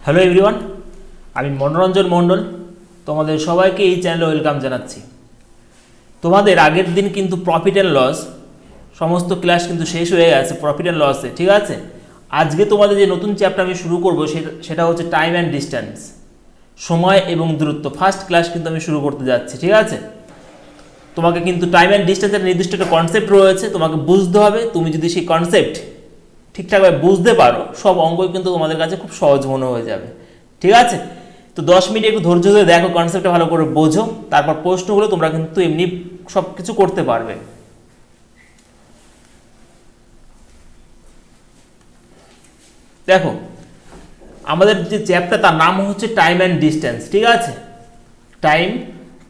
Hello everyone, আমি মনোরঞ্জন মণ্ডল। তোমাদের সবাইকে এই চ্যানেলে ওয়েলকাম জানাচ্ছি। তোমাদের আগের দিন কিন্তু প্রফিট অ্যান্ড লস সমস্ত ক্লাস কিন্তু শেষ হয়ে গেছে প্রফিট অ্যান্ড লসে, ঠিক আছে। আজকে তোমাদের যে নতুন চ্যাপ্টার আমি শুরু করব সেটা হচ্ছে টাইম অ্যান্ড ডিস্টেন্স, সময় এবং দূরত্ব। ফার্স্ট ক্লাস কিন্তু আমি শুরু করতে যাচ্ছি, ঠিক আছে। তোমাকে কিন্তু টাইম অ্যান্ড ডিস্টেন্সের নির্দিষ্ট একটা কনসেপ্ট রয়েছে, তোমাকে বুঝতে হবে। তুমি যদি সেই কনসেপ্ট ঠিকঠাকভাবে বুঝতে পারো, সব অঙ্কই কিন্তু তোমাদের কাছে খুব সহজ মনে হয়ে যাবে, ঠিক আছে। তো 10 মিনিট একটু ধৈর্য ধরে দেখো, কনসেপ্টটা ভালো করে বোঝো, তারপর প্রশ্নগুলো তোমরা কিন্তু এমনি সব কিছু করতে পারবে। দেখো, আমাদের যে চ্যাপ্টার তার নাম হচ্ছে টাইম অ্যান্ড ডিস্টেন্স, ঠিক আছে। টাইম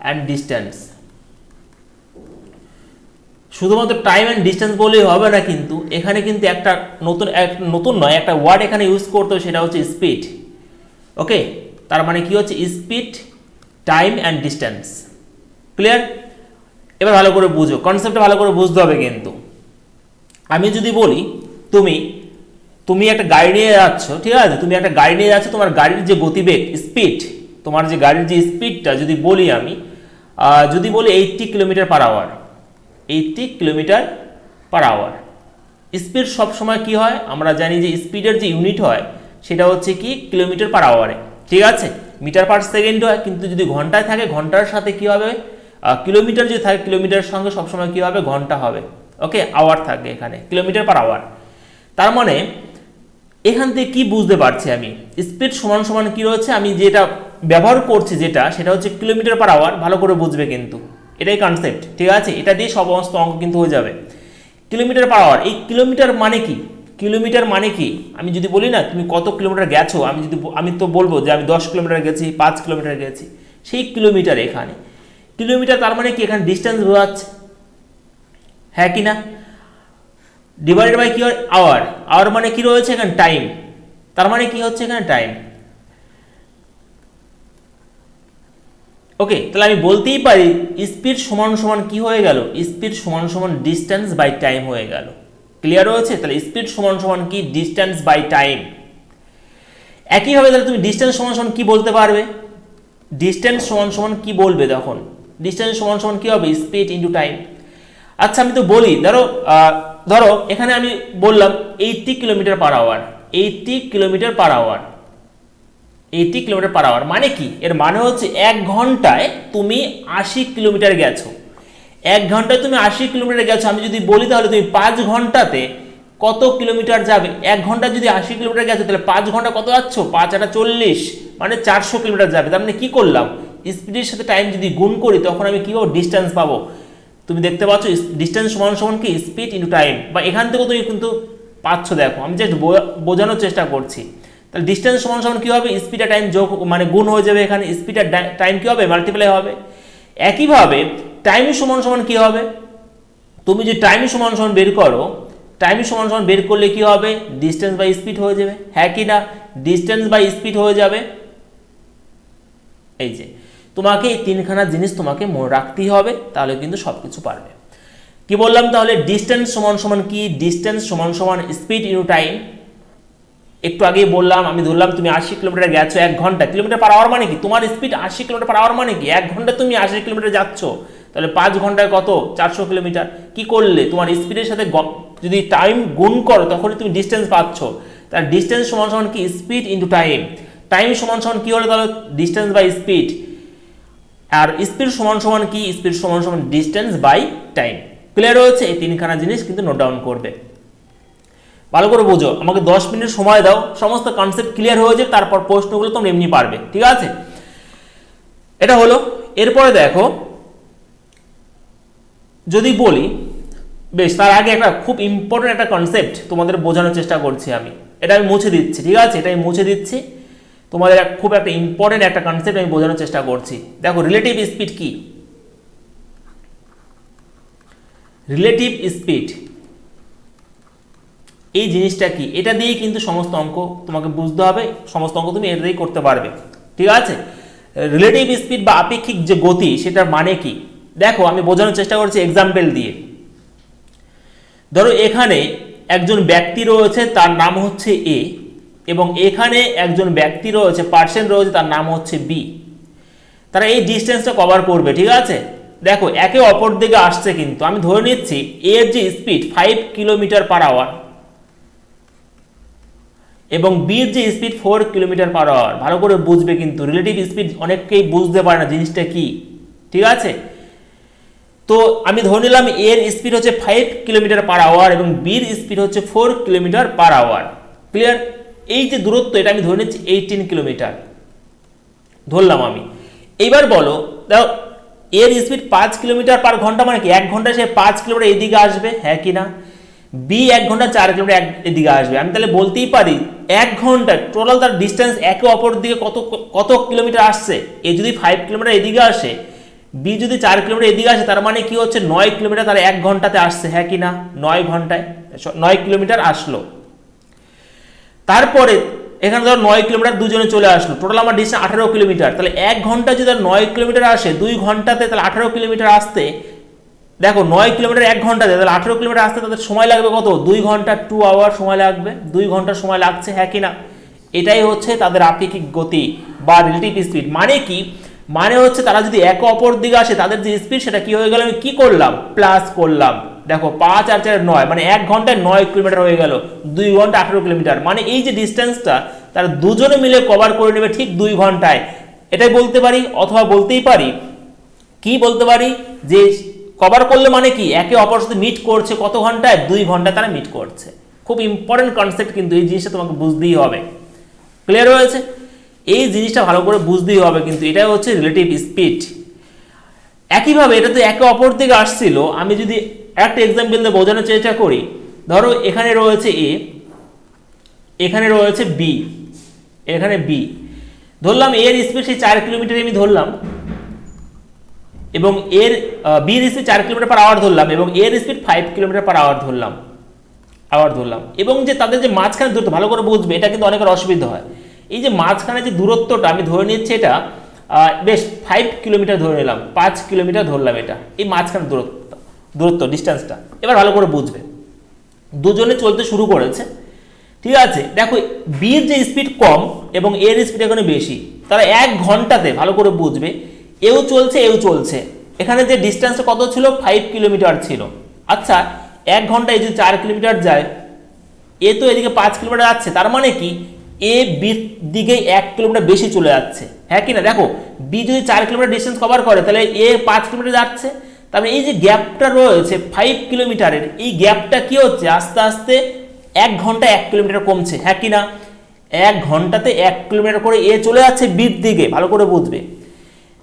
অ্যান্ড ডিস্টেন্স, শুধুমাত্র টাইম অ্যান্ড ডিস্টেন্স বলেই হবে না, কিন্তু এখানে কিন্তু একটা নতুন নয়, একটা ওয়ার্ড এখানে ইউজ করতে হবে, সেটা হচ্ছে স্পিড। ওকে, তার মানে কি হচ্ছে speed, time and distance. Clear? এবার ভালো করে বুঝো, কনসেপ্টটা ভালো করে বুঝতে হবে। কিন্তু আমি যদি বলি তুমি একটা গাড়ি নিয়ে যাচ্ছ, ঠিক আছে, তুমি একটা গাড়ি নিয়ে যাচ্ছ, তোমার গাড়ির যে গতিবেগ স্পিড, তোমার যে গাড়ির যে স্পিডটা যদি বলি আমি, যদি বলি 80 kilometre per hour, 80 kilometre per hour. Speed সবসময় কি হয়, আমরা জানি যে স্পিডের যে ইউনিট হয় সেটা হচ্ছে কি কিলোমিটার পার আওয়ারে, ঠিক আছে। মিটার পার সেকেন্ড হয়, কিন্তু যদি ঘন্টায় থাকে ঘন্টার সাথে কি হবে, কিলোমিটার যদি থাকে কিলোমিটারের সঙ্গে সবসময় কি হবে, ঘন্টা হবে। ওকে, আওয়ার থাকে এখানে, কিলোমিটার পার আওয়ার। তার মানে এখান থেকে কি বুঝতে পারছি আমি, স্পিড সমান সমান কি রয়েছে, আমি যেটা ব্যবহার করছি সেটা হচ্ছে কিলোমিটার পার আওয়ার। ভালো করে বুঝবে কিন্তু, এটাই কনসেপ্ট, ঠিক আছে। এটা দিয়ে সমস্ত অঙ্ক কিন্তু হয়ে যাবে। কিলোমিটার পার আওয়ার, এই কিলোমিটার মানে কি, কিলোমিটার মানে কি, আমি যদি বলি না তুমি কত কিলোমিটার গেছো, আমি তো বলবো যে আমি 10 কিলোমিটার গেছি, 5 কিলোমিটার গেছি, সেই কিলোমিটার এখানে কিলোমিটার। তার মানে কি, এখানে ডিস্টেন্স বোঝাচ্ছে, হ্যাঁ কি না। ডিভাইডেড বাই কি হয়, আওয়ার। আওয়ার মানে কি রয়েছে এখানে, টাইম। তার মানে কি হচ্ছে এখানে, টাইম। ওকে, তাহলে আমি বলতেই পারি স্পিড সমান সমান কি হয়ে গেল, স্পিড সমান সমান ডিস্টেন্স বাই টাইম হয়ে গেল। ক্লিয়ার হয়েছে? তাহলে স্পিড সমান সমান কি, ডিস্টেন্স বাই টাইম। একইভাবে তাহলে তুমি ডিস্টেন্স সমান সমান কি বলতে পারবে, ডিস্টেন্স সমান সমান কি বলবে তখন, ডিস্টেন্স সমান সমান কি হবে, স্পিড ইন্টু টাইম। আচ্ছা, আমি তো বলি, ধরো এখানে আমি বললাম 80 kilometre per hour, 80 kilometre per hour, 80 kilometre per hour মানে কি, এর মানে হচ্ছে 1 ঘন্টায় তুমি 80 কিলোমিটার গেছো। 1 ঘন্টায় তুমি 80 কিলোমিটার গেছো। আমি যদি বলি তাহলে তুমি 5 ঘন্টাতে কত কিলোমিটার যাবে, 1 ঘন্টা যদি 80 কিলোমিটার গেছো, তাহলে 5 ঘন্টা কত যাচ্ছ, 5 আর 40 মানে 400 কিলোমিটার যাবে। তার মানে কি করলাম, স্পিডের সাথে টাইম যদি গুণ করি তখন আমি কি পাবো, ডিস্টেন্স পাবো। তুমি দেখতে পাচ্ছ ডিস্টেন্স সমান সমান কি, স্পিড ইন্টু টাইম। বা এখান থেকেও তুমি কিন্তু পাচ্ছ, দেখো আমি জাস্ট বোঝানোর চেষ্টা করছি। তাহলে ডিস্টেন্স সমান সমান কি হবে, স্পিড আর টাইম যোগ মানে গুণ হয়ে যাবে, এখানে স্পিড আর টাইম কি হবে, মাল্টিপ্লাই হবে। একইভাবে টাইম সমান সমান কি হবে, তুমি যে টাইম সমান সমান বের করো, টাইম সমান সমান বের করলে কি হবে, ডিস্টেন্স বাই স্পিড হয়ে যাবে, হ্যাঁ কি না, ডিস্টেন্স বাই স্পিড হয়ে যাবে। এই যে তোমাকে এই তিনখানা জিনিস তোমাকে মনে রাখতেই হবে, তাহলে কিন্তু সবকিছু পারবে। কি বললাম তাহলে, ডিস্টেন্স সমান সমান কি, ডিস্টেন্স সমান সমান স্পিড ইনটু টাইম। একটু আগেই বললাম, আমি ধরলাম তুমি 80 কিলোমিটার গেছো 1 ঘন্টা, কিলোমিটার পার আওয়ার মানে কি, তোমার স্পিড 80 কিলোমিটার পার আওয়ার মানে কি, 1 ঘন্টা তুমি 80 কিলোমিটার যাচ্ছ, তাহলে 5 ঘন্টায় কত, 400 কিলোমিটার। কি করলে, তোমার স্পিডের সাথে যদি টাইম গুণ করো তখনই তুমি ডিস্টেন্স পাচ্ছ। তার ডিস্টেন্স সমান সমান কি, স্পিড ইনটু টাইম। টাইম সমান সমান কি হলো, তাহলে ডিস্টেন্স বাই স্পিড। আর স্পিড সমান সমান কি, স্পিড সমান সমান ডিস্টেন্স বাই টাইম। ক্লিয়ার হয়েছে? এই তিনখানা জিনিস কিন্তু নোট ডাউন করবে, ভালো করে বোঝো। আমাকে 10 মিনিট সময় দাও, সমস্ত কনসেপ্ট ক্লিয়ার হয়ে যায়, তারপর প্রশ্নগুলো তোমরা এমনি পারবে, ঠিক আছে। এটা হলো। এরপরে দেখো, যদি বলি, বেশ তার আগে একটা খুব ইম্পর্টেন্ট একটা কনসেপ্ট তোমাদের বোঝানোর চেষ্টা করছি আমি। এটা আমি মুছে দিচ্ছি, ঠিক আছে, এটা আমি মুছে দিচ্ছি। তোমাদের খুব একটা ইম্পর্টেন্ট একটা কনসেপ্ট আমি বোঝানোর চেষ্টা করছি। দেখো, রিলেটিভ স্পিড কি, রিলেটিভ স্পিড এই জিনিসটা কি, এটা দিয়েই কিন্তু সমস্ত অঙ্ক তোমাকে বুঝতে হবে, সমস্ত অঙ্ক তুমি এটা দিয়েই করতে পারবে, ঠিক আছে। রিলেটিভ স্পিড বা আপেক্ষিক যে গতি, সেটার মানে কি, দেখো আমি বোঝানোর চেষ্টা করছি এক্সাম্পল দিয়ে। ধরো এখানে একজন ব্যক্তি রয়েছে, তার নাম হচ্ছে এ, এবং এখানে একজন ব্যক্তি রয়েছে, পার্সন রয়েছে, তার নাম হচ্ছে বি। তারা এই ডিস্টেন্সটা কভার করবে, ঠিক আছে। দেখো একে অপর দিকে আসছে, কিন্তু আমি ধরে নিচ্ছি এর যে স্পিড 5 কিলোমিটার পার আওয়ার এবং বির যে স্পিড 4 কিলোমিটার পার আওয়ার। ভালো করে বুঝবে, কিন্তু রিলেটিভ স্পিড অনেককেই বুঝতে পারে না জিনিসটা কি, ঠিক আছে। তো আমি ধরে নিলাম এর স্পিড হচ্ছে 5 কিলোমিটার পার আওয়ার এবং বির স্পিড হচ্ছে 4 কিলোমিটার পার আওয়ার। ক্লিয়ার? এই যে দূরত্ব, এটা আমি ধরে নিচ্ছি 18 কিলোমিটার ধরলাম আমি। এইবার বলো, দেখো এর স্পিড 5 কিলোমিটার পার ঘন্টা, মানে কি 1 ঘন্টায় সে 5 কিলোমিটার এদিকে আসবে, হ্যাঁ কি না। বি 1 ঘন্টা 4 কিলোমিটার এদিকে আসবে। আমি তাহলে বলতেই পারি 1 ঘন্টা টোটাল তার ডিস্টেন্স একে অপর দিকে কত কিলোমিটার আসছে। এ যদি 5 কিলোমিটার এদিকে আসে, বি যদি 4 কিলোমিটার এদিকে আসে, তার মানে কি হচ্ছে 9 কিলোমিটার তার 1 ঘন্টাতে আসছে, হ্যাঁ কি না। 9 কিলোমিটার আসলো। তারপরে এখানে ধরো 9 কিলোমিটার দুজনে চলে আসলো, টোটাল আমার ডিস্টেন্স 18 কিলোমিটার। তাহলে 1 ঘন্টা যদি 9 কিলোমিটার আসে, 2 ঘন্টাতে তাহলে 18 কিলোমিটার আসতে, দেখো 9 কিলোমিটার 1 ঘন্টাতে, তাহলে 18 কিলোমিটার আসতে তাদের সময় লাগবে কত? 2 ঘন্টা, 2 আওয়ার সময় লাগবে। 2 ঘন্টা সময় লাগছে, হ্যাঁ কি না। এটাই হচ্ছে তাদের আপেক্ষিক গতি বা রিলেটিভ স্পিড। মানে কি? মানে হচ্ছে তারা যদি একে অপর দিকে আসে, তাদের যে স্পিড সেটা কি হয়ে গেল, আমি কি করলাম, প্লাস করলাম। দেখো 5 আর 4 9, মানে 1 ঘন্টায় 9 কিলোমিটার হয়ে গেল, 2 ঘন্টা 18 কিলোমিটার। মানে এই যে ডিস্টেন্সটা তারা দুজনে মিলে কভার করে নেবে ঠিক 2 ঘন্টায়। এটাই বলতে পারি, অথবা বলতেই পারি, কি বলতে পারি, যে কভার করলে মানে কি একে অপরের সাথে মিট করছে কত ঘন্টায়, 2 ঘন্টায় তারা মিট করছে। খুব ইম্পর্টেন্ট কনসেপ্ট, কিন্তু এই জিনিসটা তোমাকে বুঝতেই হবে। ক্লিয়ার হয়েছে? এই জিনিসটা ভালো করে বুঝতেই হবে, কিন্তু এটাই হচ্ছে রিলেটিভ স্পিড। একইভাবে এটা তো একে অপর দিকে আসছিল। আমি যদি একটা এক্সাম্পল দিয়ে বোঝানোর চেষ্টা করি, ধরো এখানে রয়েছে এ, এখানে রয়েছে বি, এখানে বি ধরলাম, এর স্পিড সেই 4 কিলোমিটার আমি ধরলাম, এবং এর বির স্পিড 4 কিলোমিটার পার আওয়ার ধরলাম, এবং এর স্পিড 5 কিলোমিটার পার আওয়ার ধরলাম, এবং যে তাদের যে মাঝখানে দূরত্ব, ভালো করে বুঝবে, এটা কিন্তু অনেকের অসুবিধা হয়। এই যে মাঝখানে যে দূরত্বটা আমি ধরে নিচ্ছি, এটা বেশ 5 কিলোমিটার ধরে নিলাম, 5 কিলোমিটার ধরলাম, এটা এই মাঝখানে দূরত্ব ডিস্টেন্সটা। এবার ভালো করে বুঝবে, দুজনে চলতে শুরু করেছে, ঠিক আছে। দেখো বির যে স্পিড কম এবং এর স্পিড এখানে বেশি, তারা 1 ঘন্টাতে, ভালো করে বুঝবে, এও চলছে এও চলছে। এখানে যে ডিস্টেন্সটা কত ছিল, 5 কিলোমিটার ছিল। আচ্ছা 1 ঘন্টায় যদি 4 কিলোমিটার যায়, এ তো এদিকে 5 কিলোমিটার যাচ্ছে, তার মানে কি এ বির দিকে 1 কিলোমিটার বেশি চলে যাচ্ছে, হ্যাঁ কি না। দেখো বি যদি 4 কিলোমিটার ডিস্টেন্স কভার করে, তাহলে এ 5 কিলোমিটার যাচ্ছে। তারপরে এই যে গ্যাপটা রয়েছে 5 কিলোমিটারের, এই গ্যাপটা কি হচ্ছে, আস্তে আস্তে 1 ঘন্টায় 1 কিলোমিটার কমছে, হ্যাঁ কি না। 1 ঘন্টাতে 1 কিলোমিটার করে এ চলে যাচ্ছে বির দিকে, ভালো করে বুঝবে।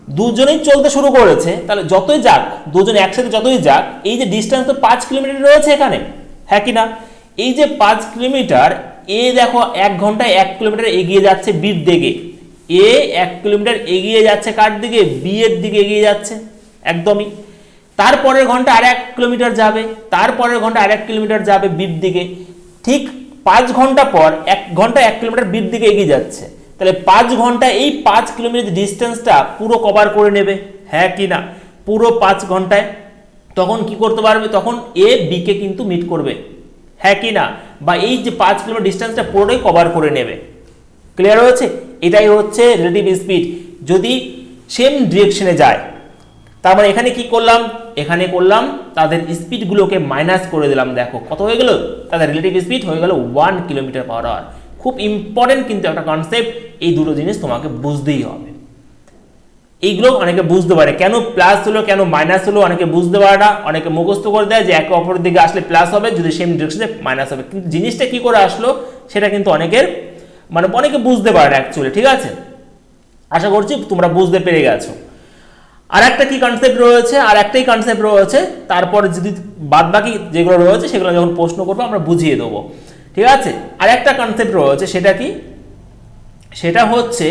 দুজনেই চলতে শুরু করেছে, তাহলে যতই যাক, দুজন একসাথে যতই যাক, এই যে ডিস্টেন্স তো 5 কিলোমিটার রয়েছে এখানে, হ্যাঁ কি না। এই যে 5 কিলোমিটার, এ দেখো 1 ঘন্টায় 1 কিলোমিটার এগিয়ে যাচ্ছে বির দিকে, এ 1 কিলোমিটার এগিয়ে যাচ্ছে কার দিকে, বি এর দিকে এগিয়ে যাচ্ছে একদমই। তারপরের ঘন্টা আর 1 কিলোমিটার যাবে, তারপরের ঘন্টা আর 1 কিলোমিটার যাবে বির দিকে। ঠিক 5 ঘন্টা পর 1 ঘন্টা 1 কিলোমিটার বির দিকে এগিয়ে যাচ্ছে। তাহলে 5 ঘন্টা এই 5 কিলোমিটার ডিস্টেন্সটা পুরো কভার করে নেবে, হ্যাঁ কি না, পুরো 5 ঘন্টায়। তখন কি করতে পারবে, তখন এ বি কে কিন্তু মিট করবে, হ্যাঁ কি না, বা এই যে 5 কিলোমিটার ডিস্টেন্সটা পুরোটাই কভার করে নেবে। ক্লিয়ার হয়েছে? এটাই হচ্ছে রিলেটিভ স্পিড, যদি সেম ডিরেকশনে যায়। তার মানে এখানে কি করলাম, এখানে করলাম তাদের স্পিডগুলোকে মাইনাস করে দিলাম। দেখো কত হয়ে গেল, তাদের রিলেটিভ স্পিড হয়ে গেল 1 কিলোমিটার পার আওয়ার। খুব ইম্পর্টেন্ট কিন্তু একটা কনসেপ্ট, এই দুটো জিনিস তোমাকে বুঝতেই হবে। এইগুলো অনেকে বুঝতে পারে, কেন প্লাস হলো কেন মাইনাস হলো, অনেকে বুঝতে পারে না, অনেকে মুখস্থ করে দেয় যে একে অপরের দিকে আসলে প্লাস হবে, যদি সেম ডিরেকশনে মাইনাস হবে। কিন্তু জিনিসটা কি করে আসলো সেটা কিন্তু অনেকের অনেকে বুঝতে পারে না অ্যাকচুয়ালি, ঠিক আছে। আশা করছি তোমরা বুঝতে পেরে গেছো। আর একটা কি কনসেপ্ট রয়েছে, আর একটাই কনসেপ্ট রয়েছে, তারপরে যদি বাদ বাকি যেগুলো রয়েছে সেগুলো যখন প্রশ্ন করবো আমরা বুঝিয়ে দেবো, ঠিক আছে। আর একটা কনসেপ্ট রয়েছে, সেটা কি, সেটা হচ্ছে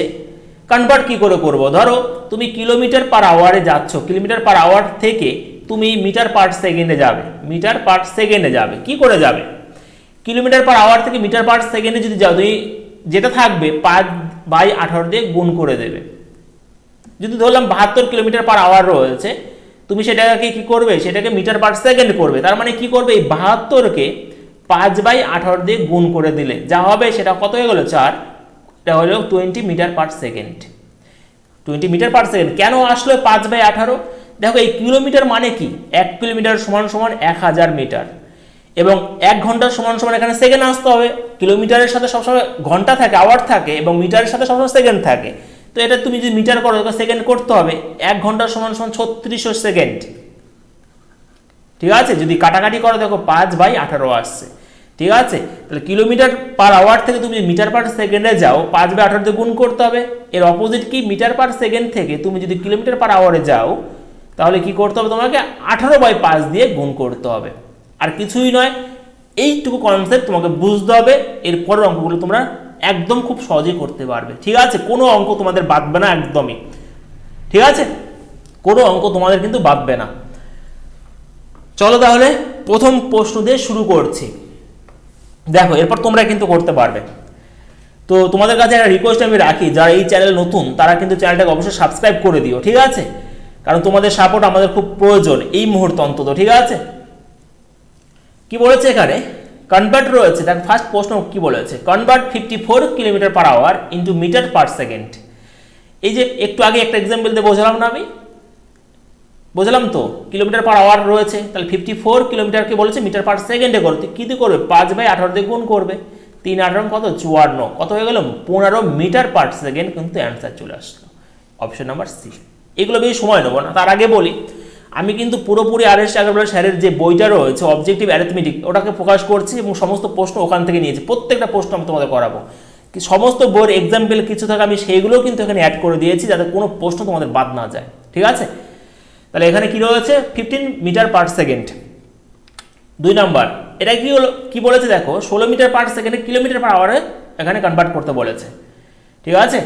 কনভার্ট কি করে করব। ধরো তুমি কিলোমিটার পার আওয়ারে যাচ্ছ, কিলোমিটার পার আওয়ার থেকে তুমি মিটার পার সেকেন্ডে যাবে, মিটার পার সেকেন্ডে যাবে, কি করে যাবে, কিলোমিটার পার আওয়ার থেকে মিটার পার সেকেন্ডে যদি যাও, তুমি যেটা থাকবে 5/18 দিয়ে গুণ করে দেবে। যদি ধরলাম 72 কিলোমিটার পার আওয়ার রয়েছে, তুমি সেটাকে কি করবে, সেটাকে মিটার পার সেকেন্ড করবে। তার মানে কি করবে, এই 72কে 5/18 দিয়ে গুণ করে দিলে যা হবে সেটা কত হয়ে গেল 4, এটা হলো 20 metre per second. 20 metre per second কেন আসলো 5/18? দেখো এই কিলোমিটার মানে কি, 1 কিলোমিটার সমান সমান 1000 মিটার, এবং 1 ঘন্টা সমান সমান এখানে সেকেন্ড আসতে হবে। কিলোমিটারের সাথে সবসময় ঘন্টা থাকে, আওয়ার থাকে, এবং মিটারের সাথে সবসময় সেকেন্ড থাকে। তো এটা তুমি যদি মিটার করো সেকেন্ড করতে হবে। 1 ঘন্টা সমান সমান 3600 সেকেন্ড, ঠিক আছে। যদি কাটাকাটি করো দেখো 5/18 আসছে, ঠিক আছে। তাহলে কিলোমিটার পার আওয়ার থেকে তুমি মিটার পার সেকেন্ডে যাও, 5/18 দিয়ে গুণ করতে হবে। এর অপোজিট কি, মিটার পার সেকেন্ড থেকে তুমি যদি কিলোমিটার পার আওয়ারে যাও তাহলে কি করতে হবে, তোমাকে 18/5 দিয়ে গুণ করতে হবে। আর কিছুই নয়, এইটুকু কনসেপ্ট তোমাকে বুঝতে হবে। এর পরের অঙ্কগুলো তোমরা একদম খুব সহজেই করতে পারবে, ঠিক আছে। কোনো অঙ্ক তোমাদের বাদবে না একদমই, ঠিক আছে। কোনো অঙ্ক তোমাদের কিন্তু বাদবে না। চলো তাহলে প্রথম প্রশ্ন দিয়ে শুরু করছি। দেখো এরপর তোমরা কিন্তু করতে পারবে। তো তোমাদের কাছে একটা রিকোয়েস্ট আমি রাখি, যারা এই চ্যানেল নতুন তারা কিন্তু চ্যানেলটাকে অবশ্যই সাবস্ক্রাইব করে দিও, ঠিক আছে। কারণ তোমাদের সাপোর্ট আমাদের খুব প্রয়োজন এই মুহূর্তে অন্তত, ঠিক আছে। কি বলেছে এখানে, কনভার্ট রয়েছে। দেখ ফার্স্ট প্রশ্ন কি বলেছে, convert 54 kilometre per hour into metre per second. এই যে একটু আগে একটা এক্সাম্পল দিয়ে বোঝালাম না, আমি বুঝলাম তো, কিলোমিটার পার আওয়ার রয়েছে, তাহলে 54 কিলোমিটারকে বলেছে মিটার পার সেকেন্ডে করতে, কি দিয়ে করবে, 5/18 দিয়ে গুণ করবে। 3/18 কত, 54, কত হয়ে গেল 15 মিটার পার সেকেন্ড, কিন্তু অ্যান্সার চলে আসলো অপশন নাম্বার সি। এগুলো বেশি সময় নেবো না, তার আগে বলি আমি কিন্তু পুরোপুরি আর এস আগরওয়াল স্যারের যে বইটা রয়েছে অবজেক্টিভ অ্যারিথমেটিক, ওটাকে প্রকাশ করছি এবং সমস্ত প্রশ্ন ওখান থেকে নিয়েছি। প্রত্যেকটা প্রশ্ন আমি তোমাদের করাবো, সমস্ত বইয়ের এক্সাম্পল কিছু থাকে আমি সেইগুলোও কিন্তু এখানে অ্যাড করে দিয়েছি, যাতে কোনো প্রশ্ন তোমাদের বাদ না যায়, ঠিক আছে। তাহলে এখানে কি রয়েছে, 15 মিটার পার সেকেন্ড। 2 নাম্বার, এটা কি হলো, কি বলেছে দেখো, 16 মিটার পার সেকেন্ডে কিলোমিটার পার আওয়ারে এখানে কনভার্ট করতে বলেছে, ঠিক আছে।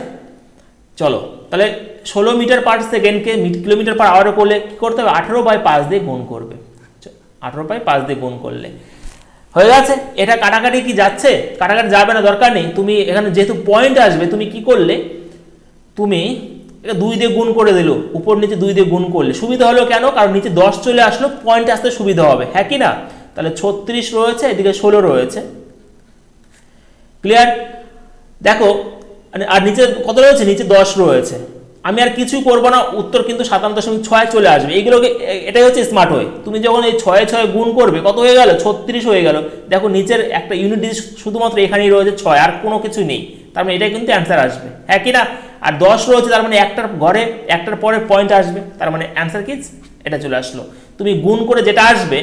চলো তাহলে 16 মিটার পার সেকেন্ডকে কিলোমিটার পার আওয়ারে করলে কি করতে হবে, 18/5 দিয়ে গুণ করবে। 18/5 দিয়ে গুণ করলে হয়ে গেছে। এটা কাটাকাটি কি যাচ্ছে, কাটাকাটি যাবে না, দরকার নেই। তুমি এখানে যেহেতু পয়েন্ট আসবে, তুমি কি করলে, তুমি এটা 2 দিয়ে গুণ করে দিল, উপর নিচে 2 দিয়ে গুণ করলে সুবিধা হলো কেন, কারণ নিচে 10 চলে আসলো, পয়েন্ট আসতে সুবিধা হবে, হ্যাঁ কি না। তাহলে 36 রয়েছে, এদিকে 16 রয়েছে, ক্লিয়ার। দেখো আর নিচে কত রয়েছে, নিচে 10 রয়েছে। আমি আর কিছুই করবো না, উত্তর কিন্তু 57.6 চলে আসবে। এইগুলোকে, এটাই হচ্ছে স্মার্ট ওয়ে। তুমি যখন এই 6 গুণ করবে কত হয়ে গেল, 36 হয়ে গেল। দেখো নিচের একটা ইউনিট ডিজিট শুধুমাত্র এখানেই রয়েছে 6, আর কোনো কিছুই নেই, তার মানে এটাই কিন্তু অ্যান্সার আসবে, হ্যাঁ কি না। আর 10 রয়েছে, তার মানে একটার ঘরে একটার পরে পয়েন্ট আসবে, তার মানে অ্যান্সার কি, এটা চলে আসলো। তুমি গুণ করে যেটা আসবে,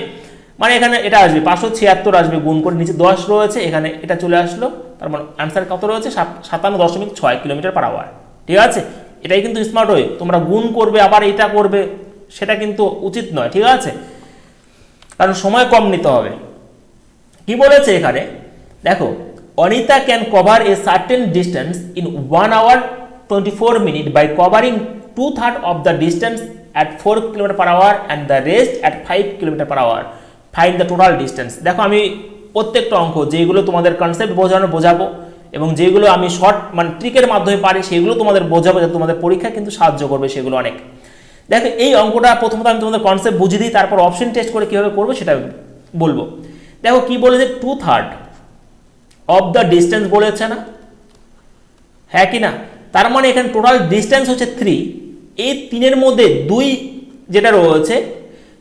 মানে এখানে এটা আসবে 576 আসবে গুণ করে, নিচে 10 রয়েছে, এখানে এটা চলে আসলো, তার মানে অ্যান্সার কত রয়েছে, 57.6 কিলোমিটার পার আওয়ার, ঠিক আছে। এটাই কিন্তু স্মার্ট ওয়ে। তোমরা গুণ করবে আবার এটা করবে, সেটা কিন্তু উচিত নয়, ঠিক আছে, কারণ সময় কম নিতে হবে। কি বলেছে এখানে দেখো, Anita can cover A certain distance in 1 hour 24 minutes by covering 2/3 of the distance at 4 kilometre per hour and the rest at 5 kilometre per hour. Find the total distance. দেখো আমি প্রত্যেকটা অঙ্ক যেগুলো তোমাদের কনসেপ্ট বোঝাবো এবং যেগুলো আমি শর্ট মানে ট্রিকের মাধ্যমে পারি সেগুলো তোমাদের বোঝাবো, যাতে তোমাদের পরীক্ষা কিন্তু সাহায্য করবে সেগুলো অনেক। দেখো এই অঙ্কটা প্রথমত আমি তোমাদের কনসেপ্ট বুঝিয়ে দিই, তারপর অপশন টেস্ট করে কীভাবে করবো সেটা বলবো। দেখো কি বলেছে, 2/3 অফ দ্য ডিস্টেন্স বলেছে না, হ্যাঁ কি না। তার মানে এখানে টোটাল ডিস্টেন্স হচ্ছে 3, এই 3-এর মধ্যে 2 যেটা রয়েছে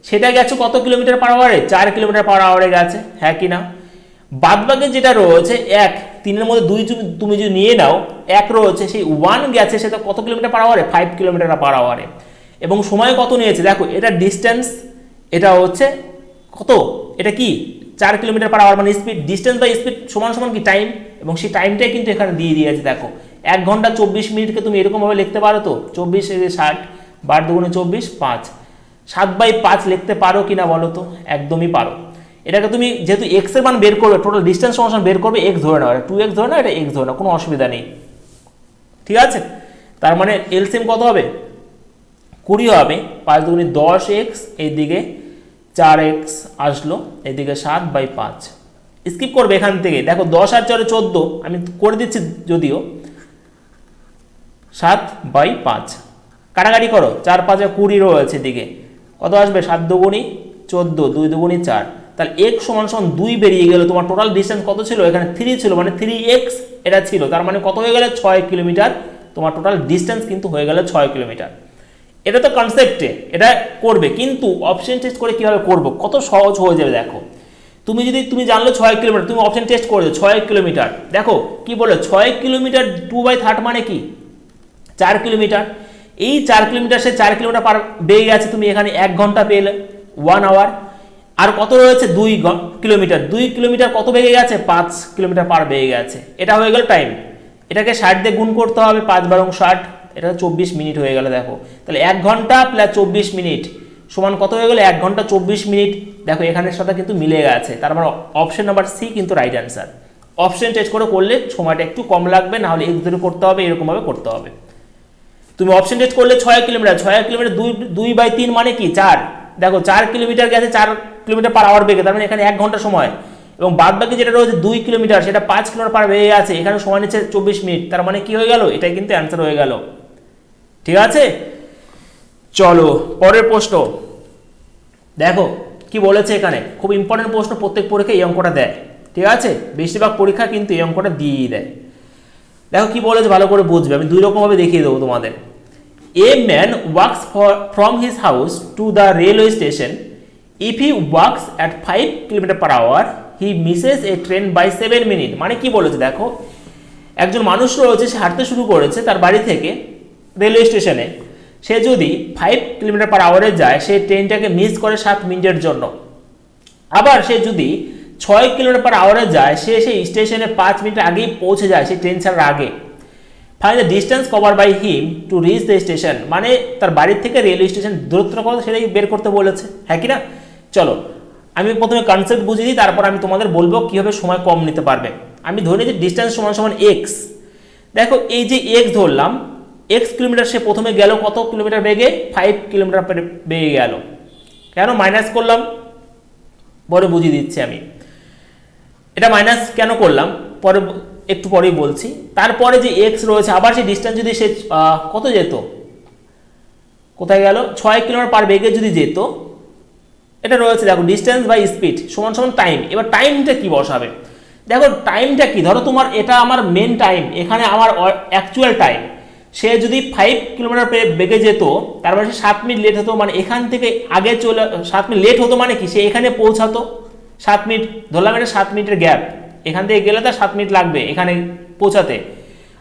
সেটা গেছে কত কিলোমিটার পার আওয়ারে, 4 কিলোমিটার পার আওয়ারে গেছে, হ্যাঁ কি না। বাদবাকি যেটা রয়েছে 1, 3-এর মধ্যে 2 তুমি যদি নিয়ে নাও, 1 রয়েছে, সেই 1 গেছে সেটা কত কিলোমিটার পার আওয়ারে, 5 কিলোমিটার পার আওয়ারে। এবং সময় কত নিয়েছে দেখো, এটা ডিস্টেন্স, এটা হচ্ছে কত, এটা কি 4 কিলোমিটার পার আওয়ার, মানে স্পিড, ডিস্টেন্স বাই স্পিড সমান সমান কি টাইম, এবং সেই টাইমটাই কিন্তু এখানে দিয়ে দিয়েছে। দেখো 1 ঘন্টা 24 মিনিটকে তুমি এরকমভাবে লিখতে পারো তো, 24 60 বার দুগুণে 24 5, 7/5 লিখতে পারো কিনা বলো তো, একদমই পারো। এটাকে তুমি যেহেতু এক্স এর মান বের করবে, টোটাল ডিস্টেন্স সমান বের করবে, এক্স ধরে নাও, 2x ধরে নাও, এটা এক্স ধরে নাও, কোনো অসুবিধা নেই, ঠিক আছে। তার মানে এলসিএম কত হবে, 20 হবে, 5 দুগুণে 10x, এইদিকে 4x আসলো, এইদিকে 7/5, স্কিপ করবে এখান থেকে। দেখো 10 আর 4 14, আমি করে দিচ্ছি যদিও, 7/5 কাটাকাটি করো, 4 5 20 রয়েছে, এদিকে কত আসবে, 7 দুগুণি 14, 2 দুগুণি 4, তাহলে x সমান সমান 2 বেরিয়ে গেল। তোমার টোটাল ডিস্টেন্স কত ছিল? এখানে 3 ছিল, মানে 3x এটা ছিল, তার মানে কত হয়ে গেল? 6 কিলোমিটার। তোমার টোটাল ডিস্টেন্স কিন্তু হয়ে গেল 6 কিলোমিটার। এটা তো কনসেপ্টে এটা করবে, কিন্তু অপশন টেস্ট করে কিভাবে করব, কত সহজ হয়ে যাবে দেখো। তুমি জানলো 6 কিলোমিটার, তুমি অপশন টেস্ট করে 6 কিলোমিটার, দেখো কি বলে 6 কিলোমিটার 2/3 মানে কি 4 কিলোমিটার। এই 4 কিলোমিটার সে 4 কিলোমিটার পার বেগে গেছে, তুমি এখানে 1 ঘন্টা পেলে 1 আওয়ার। আর কত রয়েছে? 2 কিলোমিটার। 2 কিলোমিটার কত বেগে গেছে? 5 কিলোমিটার পার বেগে গেছে। এটা হয়ে গেল টাইম। এটাকে 60 দিয়ে গুণ করতে হবে, 5 বারং 60, এটা 24 মিনিট হয়ে গেল। দেখো তাহলে 1 ঘন্টা প্লাস 24 মিনিট সমান কত হয়ে গেল? 1 ঘন্টা 24 মিনিট। দেখো এখানের সাথে কিন্তু মিলে গেছে, তার মানে অপশন নাম্বার সি কিন্তু রাইট অ্যান্সার। অপশন টেস্ট করে করলে সময়টা একটু কম লাগবে, না হলে ধরে করতে হবে, এরকমভাবে করতে হবে। তুমি অপশন টেস্ট করলে 6 কিলোমিটার, 6 কিলোমিটার 2/3 মানে কি 4। দেখো 4 কিলোমিটার গেছে 4 কিলোমিটার পার আওয়ার বেগে, তার মানে এখানে 1 ঘন্টা সময়। এবং বাদ বাকি যেটা রয়েছে 2 কিলোমিটার, সেটা 5 কিলোমিটার পার বেগে আছে, এখানে সময় নিচ্ছে 24 মিনিট। তার মানে কি হয়ে গেল? এটাই কিন্তু অ্যান্সার হয়ে গেল। ঠিক আছে, চলো পরের প্রশ্ন দেখো কি বলেছে এখানে। খুব ইম্পর্টেন্ট প্রশ্ন, প্রত্যেক পরীক্ষায় এই অঙ্কটা দেয়। ঠিক আছে, বেশিরভাগ পরীক্ষা কিন্তু এই অঙ্কটা দিয়েই দেয়। দেখো কি বলেছে, ভালো করে বুঝবে, আমি দুই রকমভাবে দেখিয়ে দেবো তোমাদের। A man walks from his house to the railway station. If he walks at 5 kilometre per hour he misses a train by 7 minute. মানে কি বলেছে দেখো, একজন মানুষ রয়েছে, সে হাঁটতে শুরু করেছে তার বাড়ি থেকে রেলওয়ে স্টেশনে। সে যদি 5 কিলোমিটার পার আওয়ারে যায়, সে ট্রেনটাকে মিস করে 7 মিনিটের জন্য। আবার সে যদি 6 কিলোমিটার পার আওয়ারে যায়, সে সেই স্টেশনে 5 মিনিট আগেই পৌঁছে যায়, সেই ট্রেন ছাড়ার আগে। Find the distance cover by him to reach the station. মানে তার বাড়ির থেকে রেলওয়ে স্টেশন দূরত্ব কত সেটাই বের করতে বলেছে, হ্যাঁ কি না? চলো আমি প্রথমে কনসেপ্ট বুঝিয়ে দিই, তারপর আমি তোমাদের বলবো কিভাবে সময় কম নিতে পারবে। আমি ধরে নিই যে ডিস্টেন্স সমান সমান এক্স। দেখো এই যে এক্স ধরলাম, এক্স কিলোমিটার সে প্রথমে গেল কত কিলোমিটার বেগে? 5 কিলোমিটার বেগে গেল। কেন মাইনাস করলাম পরে বুঝিয়ে দিচ্ছি আমি। এটা মাইনাস কেন করলাম পরে একটু পরেই বলছি। তারপরে যে এক্স রয়েছে, আবার সেই ডিস্টেন্স যদি সে কত যেত, কোথায় গেল? 6 কিলোমিটার পার বেগে যদি যেত, এটা রয়েছে দেখো ডিস্টেন্স বাই স্পিড সমান সমান টাইম। এবার টাইমটা কি বসাবে? দেখো টাইমটা কি, ধরো তোমার এটা আমার মেন টাইম, এখানে আমার অ্যাকচুয়াল টাইম। সে যদি 5 কিলোমিটার বেগে যেত, তার মানে সে 7 মিনিট লেট হতো, মানে এখান থেকে আগে 7 মিনিট লেট হতো, মানে কি সে এখানে পৌঁছাতো 7 মিনিট ধরলাম, এটা 7 মিনিটের গ্যাপ, এখান থেকে গেলে তার 7 মিনিট লাগবে এখানে পৌঁছাতে।